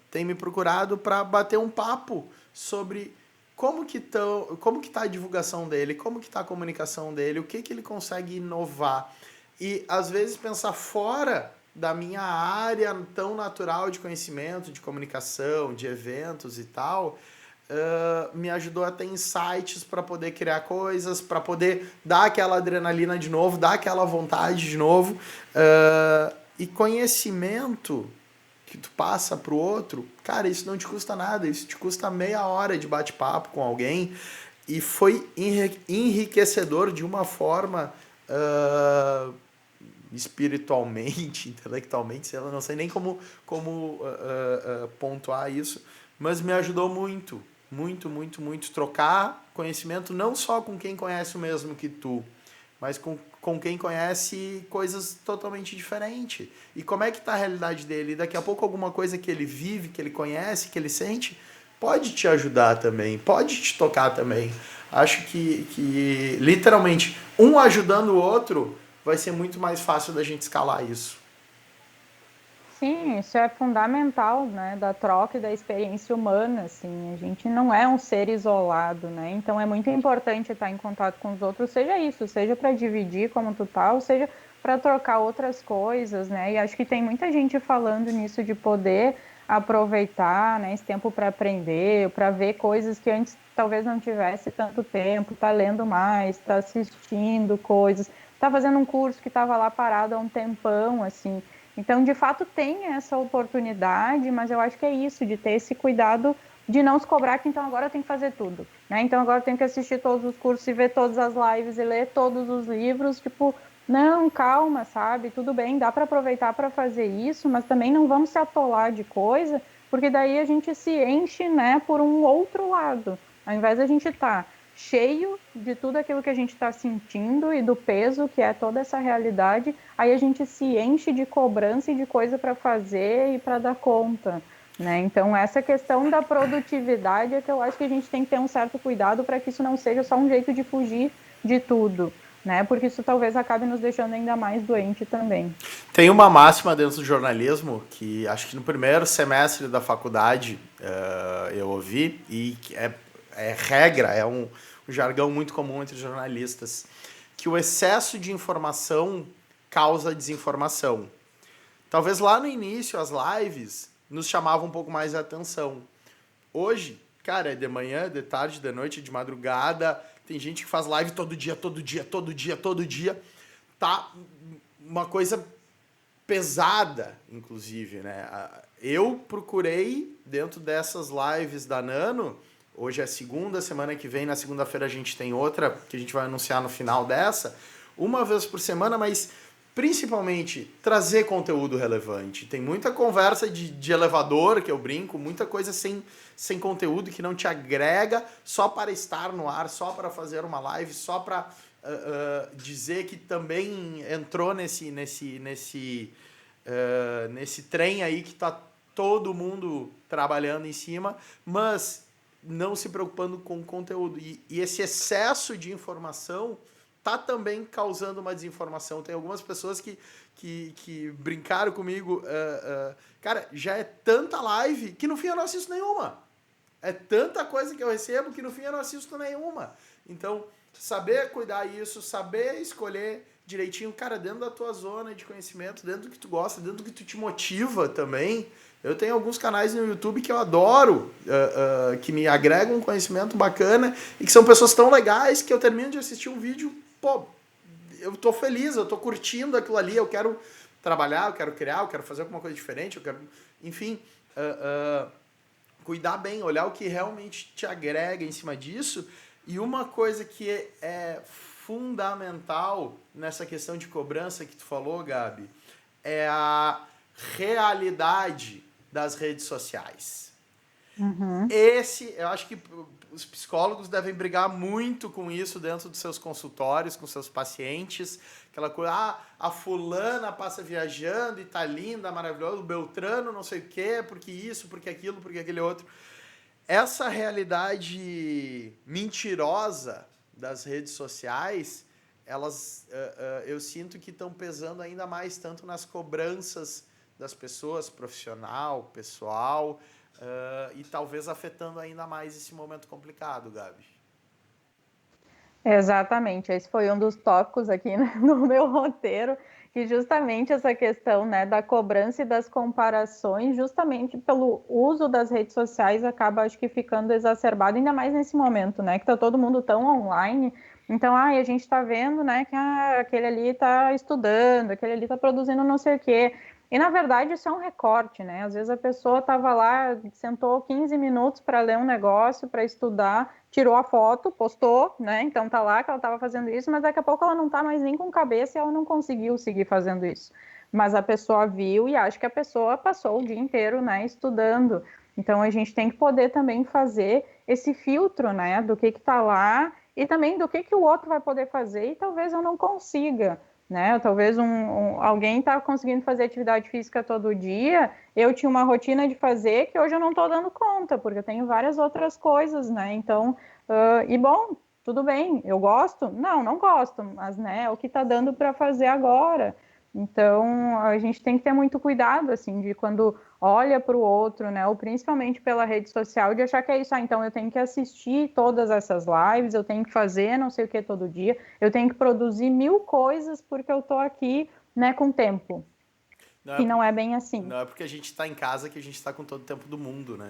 tem me procurado para bater um papo sobre como que tá a divulgação dele, como que tá a comunicação dele, o que ele consegue inovar. E, às vezes, pensar fora da minha área tão natural de conhecimento, de comunicação, de eventos e tal, me ajudou a ter insights para poder criar coisas, para poder dar aquela adrenalina de novo, dar aquela vontade de novo. E conhecimento que tu passa pro outro, cara, isso não te custa nada, isso te custa meia hora de bate-papo com alguém, e foi enriquecedor de uma forma espiritualmente, intelectualmente, sei lá, não sei nem como pontuar isso, mas me ajudou muito, muito, muito, muito, trocar conhecimento não só com quem conhece o mesmo que tu, mas com quem conhece coisas totalmente diferentes. E como é que tá a realidade dele? E daqui a pouco alguma coisa que ele vive, que ele conhece, que ele sente, pode te ajudar também, pode te tocar também. Acho que literalmente, um ajudando o outro, vai ser muito mais fácil da gente escalar isso. Sim, isso é fundamental, né, da troca e da experiência humana, assim, a gente não é um ser isolado, né, então é muito importante estar em contato com os outros, seja isso, seja para dividir como tu tá, ou seja para trocar outras coisas, né, e acho que tem muita gente falando nisso de poder aproveitar, né, esse tempo para aprender, para ver coisas que antes talvez não tivesse tanto tempo, tá lendo mais, tá assistindo coisas, tá fazendo um curso que estava lá parado há um tempão, assim. Então, de fato, tem essa oportunidade, mas eu acho que é isso, de ter esse cuidado de não se cobrar que então agora eu tenho que fazer tudo, né? Então agora eu tenho que assistir todos os cursos e ver todas as lives e ler todos os livros, tipo, não, calma, sabe? Tudo bem, dá para aproveitar para fazer isso, mas também não vamos se atolar de coisa, porque daí a gente se enche, né, por um outro lado. Ao invés de a gente estar cheio de tudo aquilo que a gente está sentindo e do peso que é toda essa realidade, aí a gente se enche de cobrança e de coisa para fazer e para dar conta, né? Então, essa questão da produtividade é que eu acho que a gente tem que ter um certo cuidado para que isso não seja só um jeito de fugir de tudo, né? Porque isso talvez acabe nos deixando ainda mais doente também. Tem uma máxima dentro do jornalismo que acho que no primeiro semestre da faculdade eu ouvi, e que é regra, é um jargão muito comum entre jornalistas, que o excesso de informação causa desinformação. Talvez lá no início as lives nos chamavam um pouco mais a atenção. hoje, cara, é de manhã, de tarde, de noite, de madrugada. Tem gente que faz live todo dia. Tá uma coisa pesada, inclusive, né? Eu procurei, dentro dessas lives da Nano, hoje é segunda, semana que vem, na segunda-feira a gente tem outra, que a gente vai anunciar no final dessa, uma vez por semana, mas principalmente trazer conteúdo relevante. Tem muita conversa de elevador, que eu brinco, muita coisa sem conteúdo que não te agrega só para estar no ar, só para fazer uma live, só para dizer que também entrou nesse trem aí que tá todo mundo trabalhando em cima, mas não se preocupando com o conteúdo. E esse excesso de informação tá também causando uma desinformação. Tem algumas pessoas que brincaram comigo. Cara, já é tanta live que no fim eu não assisto nenhuma. É tanta coisa que eu recebo que no fim eu não assisto nenhuma. Então, saber cuidar isso, saber escolher direitinho, cara, dentro da tua zona de conhecimento, dentro do que tu gosta, dentro do que tu te motiva também. Eu tenho alguns canais no YouTube que eu adoro, que me agregam um conhecimento bacana e que são pessoas tão legais que eu termino de assistir um vídeo, pô, eu tô feliz, eu tô curtindo aquilo ali, eu quero trabalhar, eu quero criar, eu quero fazer alguma coisa diferente, eu quero, enfim, cuidar bem, olhar o que realmente te agrega em cima disso. E uma coisa que é fundamental nessa questão de cobrança que tu falou, Gabi, é a realidade das redes sociais. Uhum. Eu acho que os psicólogos devem brigar muito com isso dentro dos seus consultórios, com seus pacientes. Aquela coisa, a fulana passa viajando e tá linda, maravilhosa, o Beltrano não sei o quê, porque isso, porque aquilo, porque aquele outro. Essa realidade mentirosa das redes sociais, elas, eu sinto que estão pesando ainda mais tanto nas cobranças das pessoas, profissional, pessoal, e talvez afetando ainda mais esse momento complicado, Gabi. Exatamente, esse foi um dos tópicos aqui, né, no meu roteiro, que justamente essa questão, né, da cobrança e das comparações, justamente pelo uso das redes sociais, acaba, acho que, ficando exacerbado, ainda mais nesse momento, né, que tá todo mundo tão online. Então, a gente está vendo, né, que aquele ali está estudando, aquele ali está produzindo não sei o quê. E, na verdade, isso é um recorte, né? Às vezes a pessoa estava lá, sentou 15 minutos para ler um negócio, para estudar, tirou a foto, postou, né? Então tá lá que ela estava fazendo isso, mas daqui a pouco ela não está mais nem com cabeça e ela não conseguiu seguir fazendo isso. Mas a pessoa viu e acha que a pessoa passou o dia inteiro, né, estudando. Então a gente tem que poder também fazer esse filtro, né, do que está lá e também do que o outro vai poder fazer e talvez eu não consiga. Né? Talvez alguém está conseguindo fazer atividade física todo dia, eu tinha uma rotina de fazer que hoje eu não estou dando conta, porque eu tenho várias outras coisas, né? Então, e bom, tudo bem, eu gosto? Não gosto, mas né, é o que está dando para fazer agora. Então, a gente tem que ter muito cuidado, assim, de quando olha para o outro, né, ou principalmente pela rede social, de achar que é isso, então eu tenho que assistir todas essas lives, eu tenho que fazer não sei o que todo dia, eu tenho que produzir 1000 coisas porque eu estou aqui, né, com tempo. E não é bem assim. Não é porque a gente está em casa que a gente está com todo o tempo do mundo, né?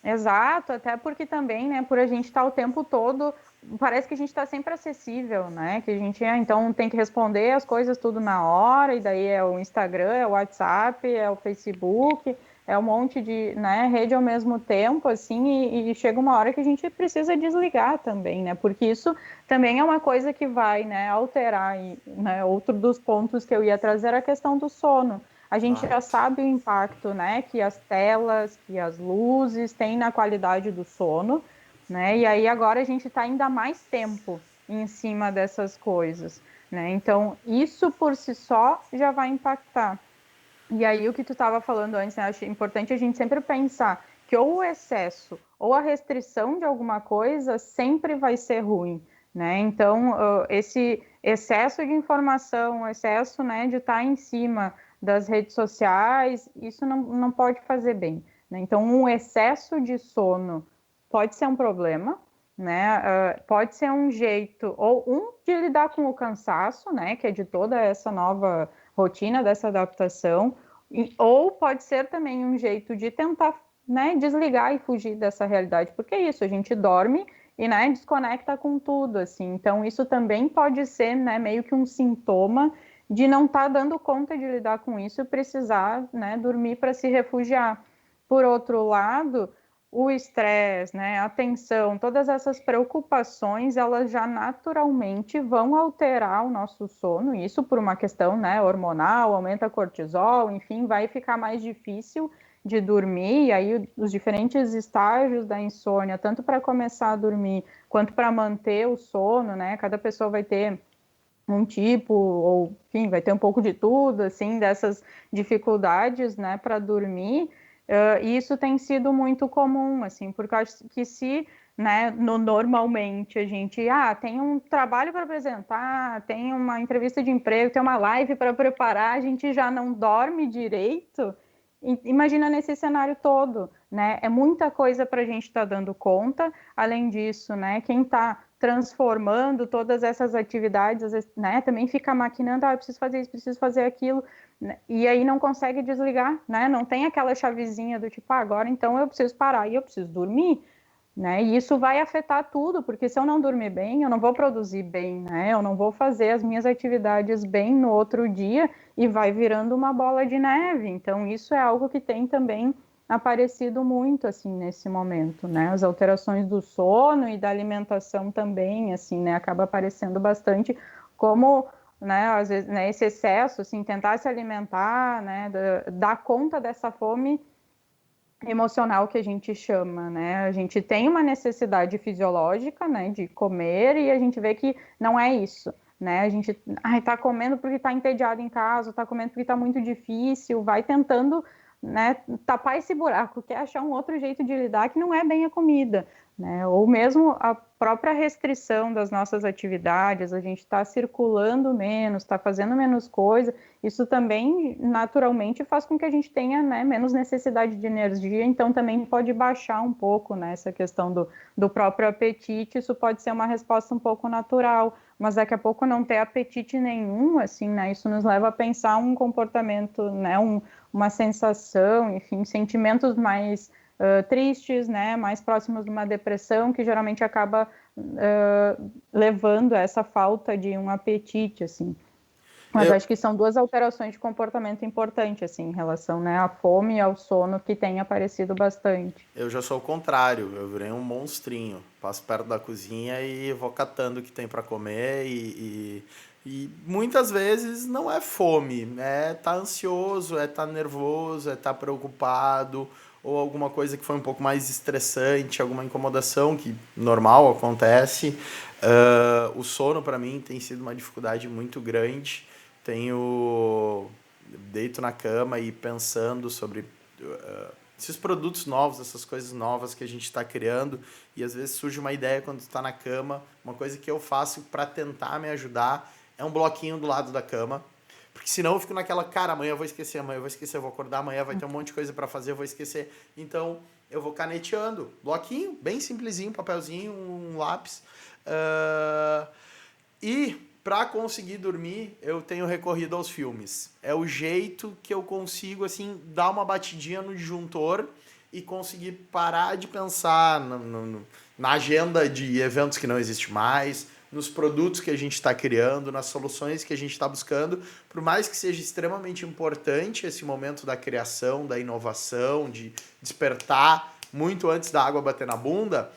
Exato, até porque também, né, por a gente estar o tempo todo, parece que a gente está sempre acessível, né, que a gente, então, tem que responder as coisas tudo na hora, e daí é o Instagram, é o WhatsApp, é o Facebook, é um monte de, né, rede ao mesmo tempo, assim, e chega uma hora que a gente precisa desligar também, né, porque isso também é uma coisa que vai, né, alterar, e, né, outro dos pontos que eu ia trazer era a questão do sono. A gente já sabe o impacto, né, que as telas, que as luzes têm na qualidade do sono, né? E aí agora a gente está ainda mais tempo em cima dessas coisas, né? Então isso por si só já vai impactar. E aí o que tu estava falando antes, né? Acho importante a gente sempre pensar que ou o excesso ou a restrição de alguma coisa sempre vai ser ruim, né? Então esse excesso de informação, excesso, né, de estar em cima das redes sociais, isso não pode fazer bem, né? Então um excesso de sono pode ser um problema, né? Pode ser um jeito ou de lidar com o cansaço, né, que é de toda essa nova rotina, dessa adaptação, ou pode ser também um jeito de tentar né, desligar e fugir dessa realidade, porque é isso, a gente dorme e, né, desconecta com tudo, assim. Então, isso também pode ser, né, meio que um sintoma de não estar dando conta de lidar com isso e precisar, né, dormir para se refugiar. Por outro lado, o estresse, né, a tensão, todas essas preocupações, elas já naturalmente vão alterar o nosso sono, isso por uma questão, né, hormonal, aumenta cortisol, enfim, vai ficar mais difícil de dormir, e aí os diferentes estágios da insônia, tanto para começar a dormir quanto para manter o sono, né? Cada pessoa vai ter um tipo, ou enfim, vai ter um pouco de tudo, assim, dessas dificuldades, né, para dormir. E isso tem sido muito comum, assim, porque acho que se, né, normalmente a gente, tem um trabalho para apresentar, tem uma entrevista de emprego, tem uma live para preparar, a gente já não dorme direito. Imagina nesse cenário todo, né? É muita coisa para a gente estar dando conta. Além disso, né? Quem está transformando todas essas atividades, às vezes, né? Também fica maquinando, eu preciso fazer isso, preciso fazer aquilo, né? E aí não consegue desligar, né? Não tem aquela chavezinha do tipo, agora então eu preciso parar e eu preciso dormir. Né? E isso vai afetar tudo, porque se eu não dormir bem, eu não vou produzir bem, né? Eu não vou fazer as minhas atividades bem no outro dia e vai virando uma bola de neve. Então, isso é algo que tem também aparecido muito, assim, nesse momento, né? As alterações do sono e da alimentação também, assim, né? Acaba aparecendo bastante como, né? Às vezes, né? Esse excesso, assim, tentar se alimentar, né? Dar conta dessa fome emocional que a gente chama, né? A gente tem uma necessidade fisiológica, né, de comer e a gente vê que não é isso, né? A gente, tá comendo porque tá entediado em casa, tá comendo porque tá muito difícil, vai tentando, né, tapar esse buraco, que é achar um outro jeito de lidar que não é bem a comida, né? Ou mesmo a própria restrição das nossas atividades, a gente está circulando menos, está fazendo menos coisa, isso também naturalmente faz com que a gente tenha, né, menos necessidade de energia, então também pode baixar um pouco, né, essa questão do próprio apetite, isso pode ser uma resposta um pouco natural, mas daqui a pouco não ter apetite nenhum, assim, né, isso nos leva a pensar um comportamento, né, uma sensação, enfim, sentimentos mais tristes, né, mais próximos de uma depressão, que geralmente acaba levando a essa falta de um apetite, assim. Mas Eu, acho que são duas alterações de comportamento importantes, assim, em relação, né, à fome e ao sono, que tem aparecido bastante. eu já sou o contrário, eu virei um monstrinho. Passo perto da cozinha e vou catando o que tem para comer e muitas vezes não é fome, é tá ansioso, é tá nervoso, é tá preocupado ou alguma coisa que foi um pouco mais estressante, alguma incomodação que normal acontece. O sono para mim tem sido uma dificuldade muito grande. Tenho deito na cama e pensando sobre esses produtos novos, essas coisas novas que a gente está criando, e às vezes surge uma ideia quando tu está na cama. Uma coisa que eu faço para tentar me ajudar é um bloquinho do lado da cama, porque senão eu fico naquela, cara, amanhã eu vou esquecer, amanhã eu vou esquecer, eu vou acordar, amanhã vai ter um monte de coisa para fazer, eu vou esquecer. Então eu vou caneteando, bloquinho, bem simplesinho, papelzinho, um lápis. E para conseguir dormir, eu tenho recorrido aos filmes. É o jeito que eu consigo, assim, dar uma batidinha no disjuntor e conseguir parar de pensar na agenda de eventos que não existe mais, nos produtos que a gente está criando, nas soluções que a gente está buscando. Por mais que seja extremamente importante esse momento da criação, da inovação, de despertar muito antes da água bater na bunda,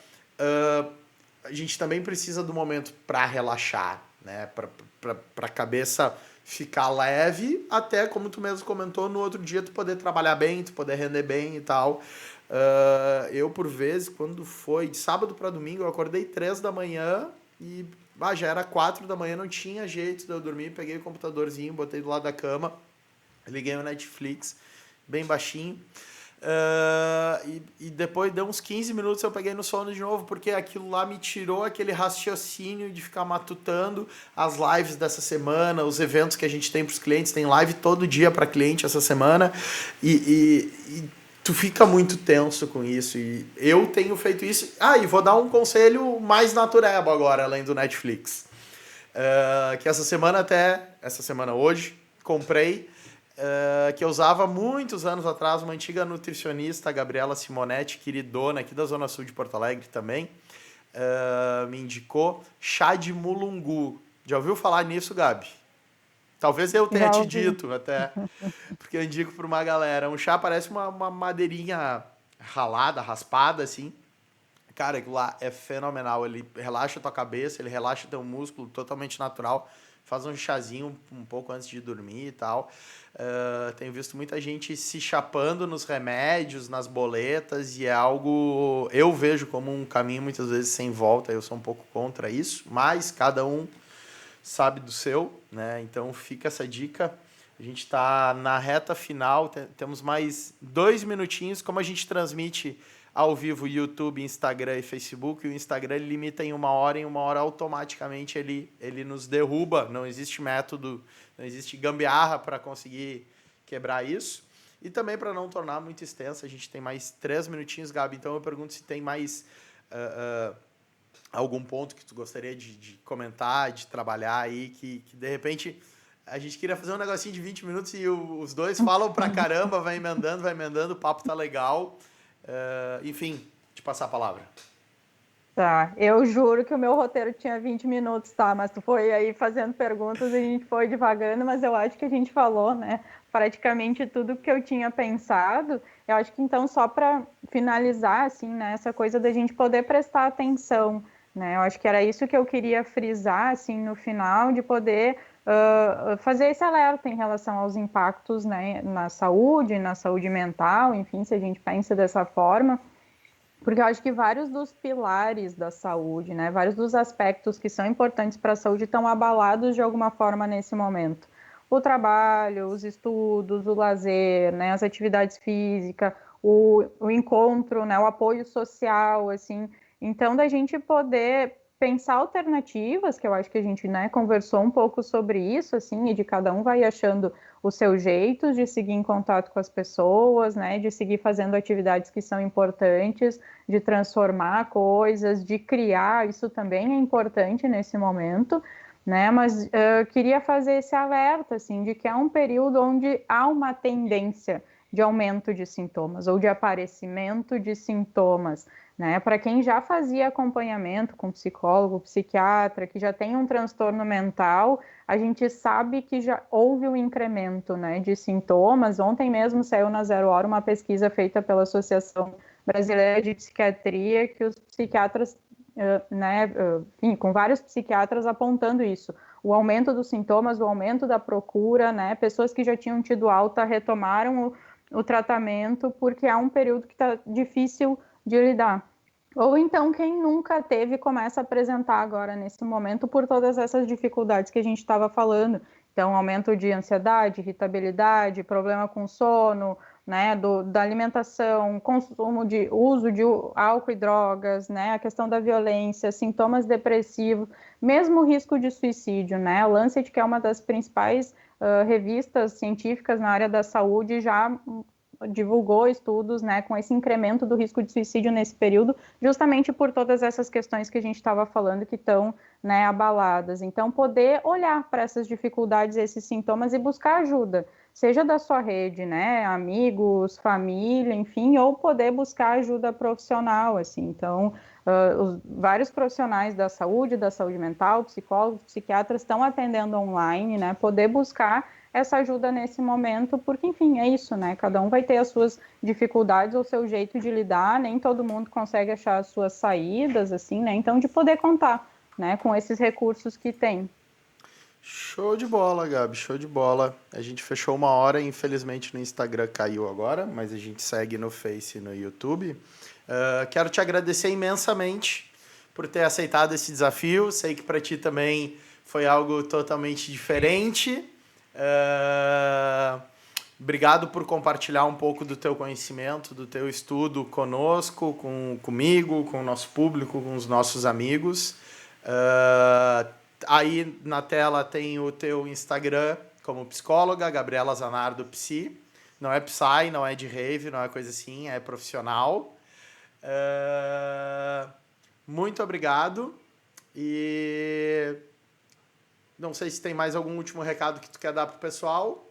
a gente também precisa do momento para relaxar, né? Para a cabeça ficar leve, até como tu mesmo comentou, no outro dia tu poder trabalhar bem, tu poder render bem e tal. Eu, por vezes, quando foi de sábado para domingo, eu acordei 3 da manhã e já era 4 da manhã, não tinha jeito de eu dormir. Peguei o computadorzinho, botei do lado da cama, liguei o Netflix, bem baixinho. E depois de uns 15 minutos eu peguei no sono de novo, porque aquilo lá me tirou aquele raciocínio de ficar matutando as lives dessa semana, os eventos que a gente tem para os clientes. Tem live todo dia para cliente essa semana e tu fica muito tenso com isso. E eu tenho feito isso. E vou dar um conselho mais natureba agora, além do Netflix. Que essa semana hoje, comprei que eu usava muitos anos atrás, uma antiga nutricionista, a Gabriela Simonetti, queridona aqui da Zona Sul de Porto Alegre também, me indicou chá de mulungu. Já ouviu falar nisso, Gabi? Talvez eu tenha Já te ouvi. dito até, porque eu indico para uma galera. Um chá parece uma madeirinha ralada, raspada, assim. Cara, aquilo lá é fenomenal. Ele relaxa a tua cabeça, ele relaxa teu músculo, totalmente natural. Faz um chazinho um pouco antes de dormir e tal. Tenho visto muita gente se chapando nos remédios, nas boletas, e é algo... Eu vejo como um caminho muitas vezes sem volta. Eu sou um pouco contra isso, mas cada um sabe do seu, né? Então fica essa dica. A gente está na reta final, temos mais 2 minutinhos. Como a gente transmite ao vivo YouTube, Instagram e Facebook, o Instagram ele limita em 1 hora, e em 1 hora automaticamente ele nos derruba. Não existe método, não existe gambiarra para conseguir quebrar isso. E também para não tornar muito extensa, a gente tem mais 3 minutinhos, Gabi. Então eu pergunto se tem mais algum ponto que tu gostaria de comentar, de trabalhar aí, que de repente a gente queria fazer um negocinho de 20 minutos e os dois falam pra caramba, vai emendando, o papo tá legal. Enfim, te passar a palavra. Tá, eu juro que o meu roteiro tinha 20 minutos, tá? Mas tu foi aí fazendo perguntas e a gente foi devagando, mas eu acho que a gente falou, né? Praticamente tudo que eu tinha pensado. Eu acho que então, só para finalizar, assim, né? Essa coisa da gente poder prestar atenção, né? Eu acho que era isso que eu queria frisar, assim, no final, de poder fazer esse alerta em relação aos impactos, né? Na saúde mental, enfim, se a gente pensa dessa forma. Porque eu acho que vários dos pilares da saúde, né, vários dos aspectos que são importantes para a saúde estão abalados de alguma forma nesse momento. O trabalho, os estudos, o lazer, né, as atividades físicas, o encontro, né, o apoio social, assim. Então, da gente poder pensar alternativas, que eu acho que a gente, né, conversou um pouco sobre isso, assim, e de cada um vai achando o seu jeito de seguir em contato com as pessoas, né, de seguir fazendo atividades que são importantes, de transformar coisas, de criar, isso também é importante nesse momento, né? Mas queria fazer esse alerta, assim, de que é um período onde há uma tendência de aumento de sintomas ou de aparecimento de sintomas, né? Para quem já fazia acompanhamento com psicólogo, psiquiatra, que já tem um transtorno mental, a gente sabe que já houve um incremento, né, de sintomas. Ontem mesmo saiu na Zero Hora uma pesquisa feita pela Associação Brasileira de Psiquiatria, que os psiquiatras, né, enfim, com vários psiquiatras apontando isso, o aumento dos sintomas, o aumento da procura, né, pessoas que já tinham tido alta retomaram o tratamento, porque há um período que está difícil de lidar. Ou então quem nunca teve começa a apresentar agora nesse momento por todas essas dificuldades que a gente estava falando. Então, aumento de ansiedade, irritabilidade, problema com sono, né, da alimentação, consumo de uso de álcool e drogas, né, a questão da violência, sintomas depressivos, mesmo risco de suicídio, né? O Lancet, que é uma das principais revistas científicas na área da saúde, já divulgou estudos, né, com esse incremento do risco de suicídio nesse período, justamente por todas essas questões que a gente estava falando que estão, né, abaladas. Então, poder olhar para essas dificuldades, esses sintomas e buscar ajuda, seja da sua rede, né, amigos, família, enfim, ou poder buscar ajuda profissional, assim. Então, os vários profissionais da saúde mental, psicólogos, psiquiatras estão atendendo online, né, poder buscar essa ajuda nesse momento, porque, enfim, é isso, né? Cada um vai ter as suas dificuldades ou seu jeito de lidar, nem todo mundo consegue achar as suas saídas, assim, né? Então, de poder contar, né, com esses recursos que tem. Show de bola, Gabi, show de bola. A gente fechou 1 hora, infelizmente no Instagram caiu agora, mas a gente segue no Face e no YouTube. Quero te agradecer imensamente por ter aceitado esse desafio. Sei que para ti também foi algo totalmente diferente. Obrigado por compartilhar um pouco do teu conhecimento, do teu estudo conosco, comigo, com o nosso público, com os nossos amigos. Aí na tela tem o teu Instagram como psicóloga, Gabriela Zanardo Psi. Não é Psy, não é de rave, não é coisa assim, é profissional. Muito obrigado. E não sei se tem mais algum último recado que tu quer dar pro pessoal.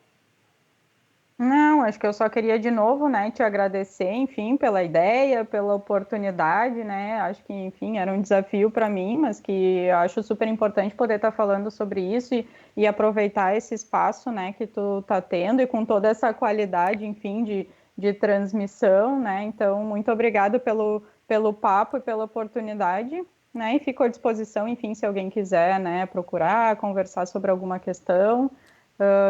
acho que eu só queria de novo, né, te agradecer, enfim, pela ideia, pela oportunidade, né, acho que, enfim, era um desafio para mim, mas que eu acho super importante poder estar falando sobre isso e aproveitar esse espaço, né, que tu tá tendo e com toda essa qualidade, enfim, de transmissão, né, então, muito obrigada pelo papo e pela oportunidade, né, e fico à disposição, enfim, se alguém quiser, né, procurar, conversar sobre alguma questão.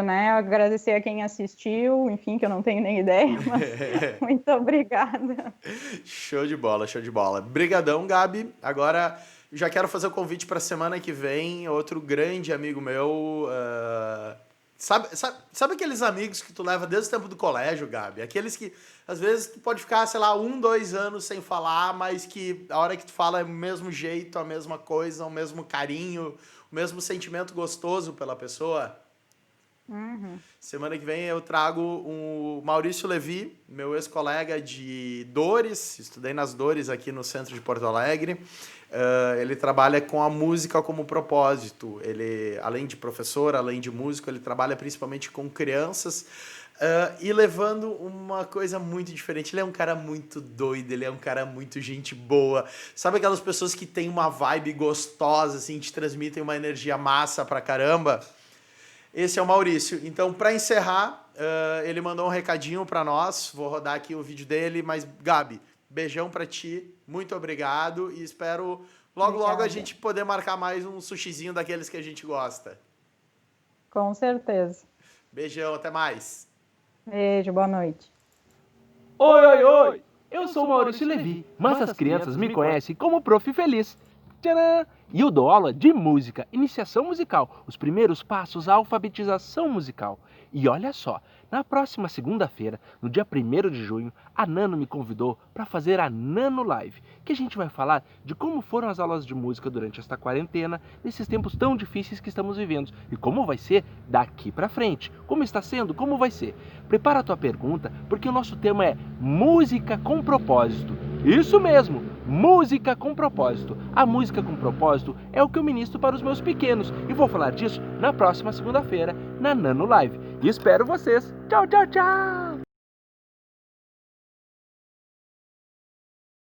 Né, agradecer a quem assistiu, enfim, que eu não tenho nem ideia, mas muito obrigada. Show de bola, show de bola. Brigadão, Gabi. Agora já quero fazer o convite para a semana que vem, outro grande amigo meu. Sabe aqueles amigos que tu leva desde o tempo do colégio, Gabi? Aqueles que às vezes tu pode ficar, sei lá, 1, 2 anos sem falar, mas que a hora que tu fala é o mesmo jeito, a mesma coisa, o mesmo carinho, o mesmo sentimento gostoso pela pessoa. Uhum. Semana que vem eu trago o Maurício Levi, meu ex-colega de Dores, estudei nas Dores aqui no centro de Porto Alegre. Ele trabalha com a música como propósito. Ele, além de professor, além de músico, ele trabalha principalmente com crianças e levando uma coisa muito diferente. Ele é um cara muito doido, ele é um cara muito gente boa. Sabe aquelas pessoas que têm uma vibe gostosa, assim, te transmitem uma energia massa pra caramba? Esse é o Maurício. Então, para encerrar, ele mandou um recadinho para nós. Vou rodar aqui o vídeo dele. Mas, Gabi, beijão para ti. Muito obrigado. E espero logo a gente poder marcar mais um sushizinho daqueles que a gente gosta. Com certeza. Beijão, até mais. Beijo, boa noite. Oi! Eu sou o Maurício Levi, mas as crianças me conhecem como Prof. Feliz. Tcharam! E eu dou aula de música, iniciação musical, os primeiros passos à alfabetização musical. E olha só, na próxima segunda-feira, no dia 1º de junho, a Nano me convidou para fazer a Nano Live, que a gente vai falar de como foram as aulas de música durante esta quarentena, nesses tempos tão difíceis que estamos vivendo, e como vai ser daqui para frente, como está sendo, como vai ser. Prepara a tua pergunta, porque o nosso tema é música com propósito. Isso mesmo, música com propósito. A música com propósito é o que eu ministro para os meus pequenos e vou falar disso na próxima segunda-feira na Nano Live. E espero vocês. Tchau!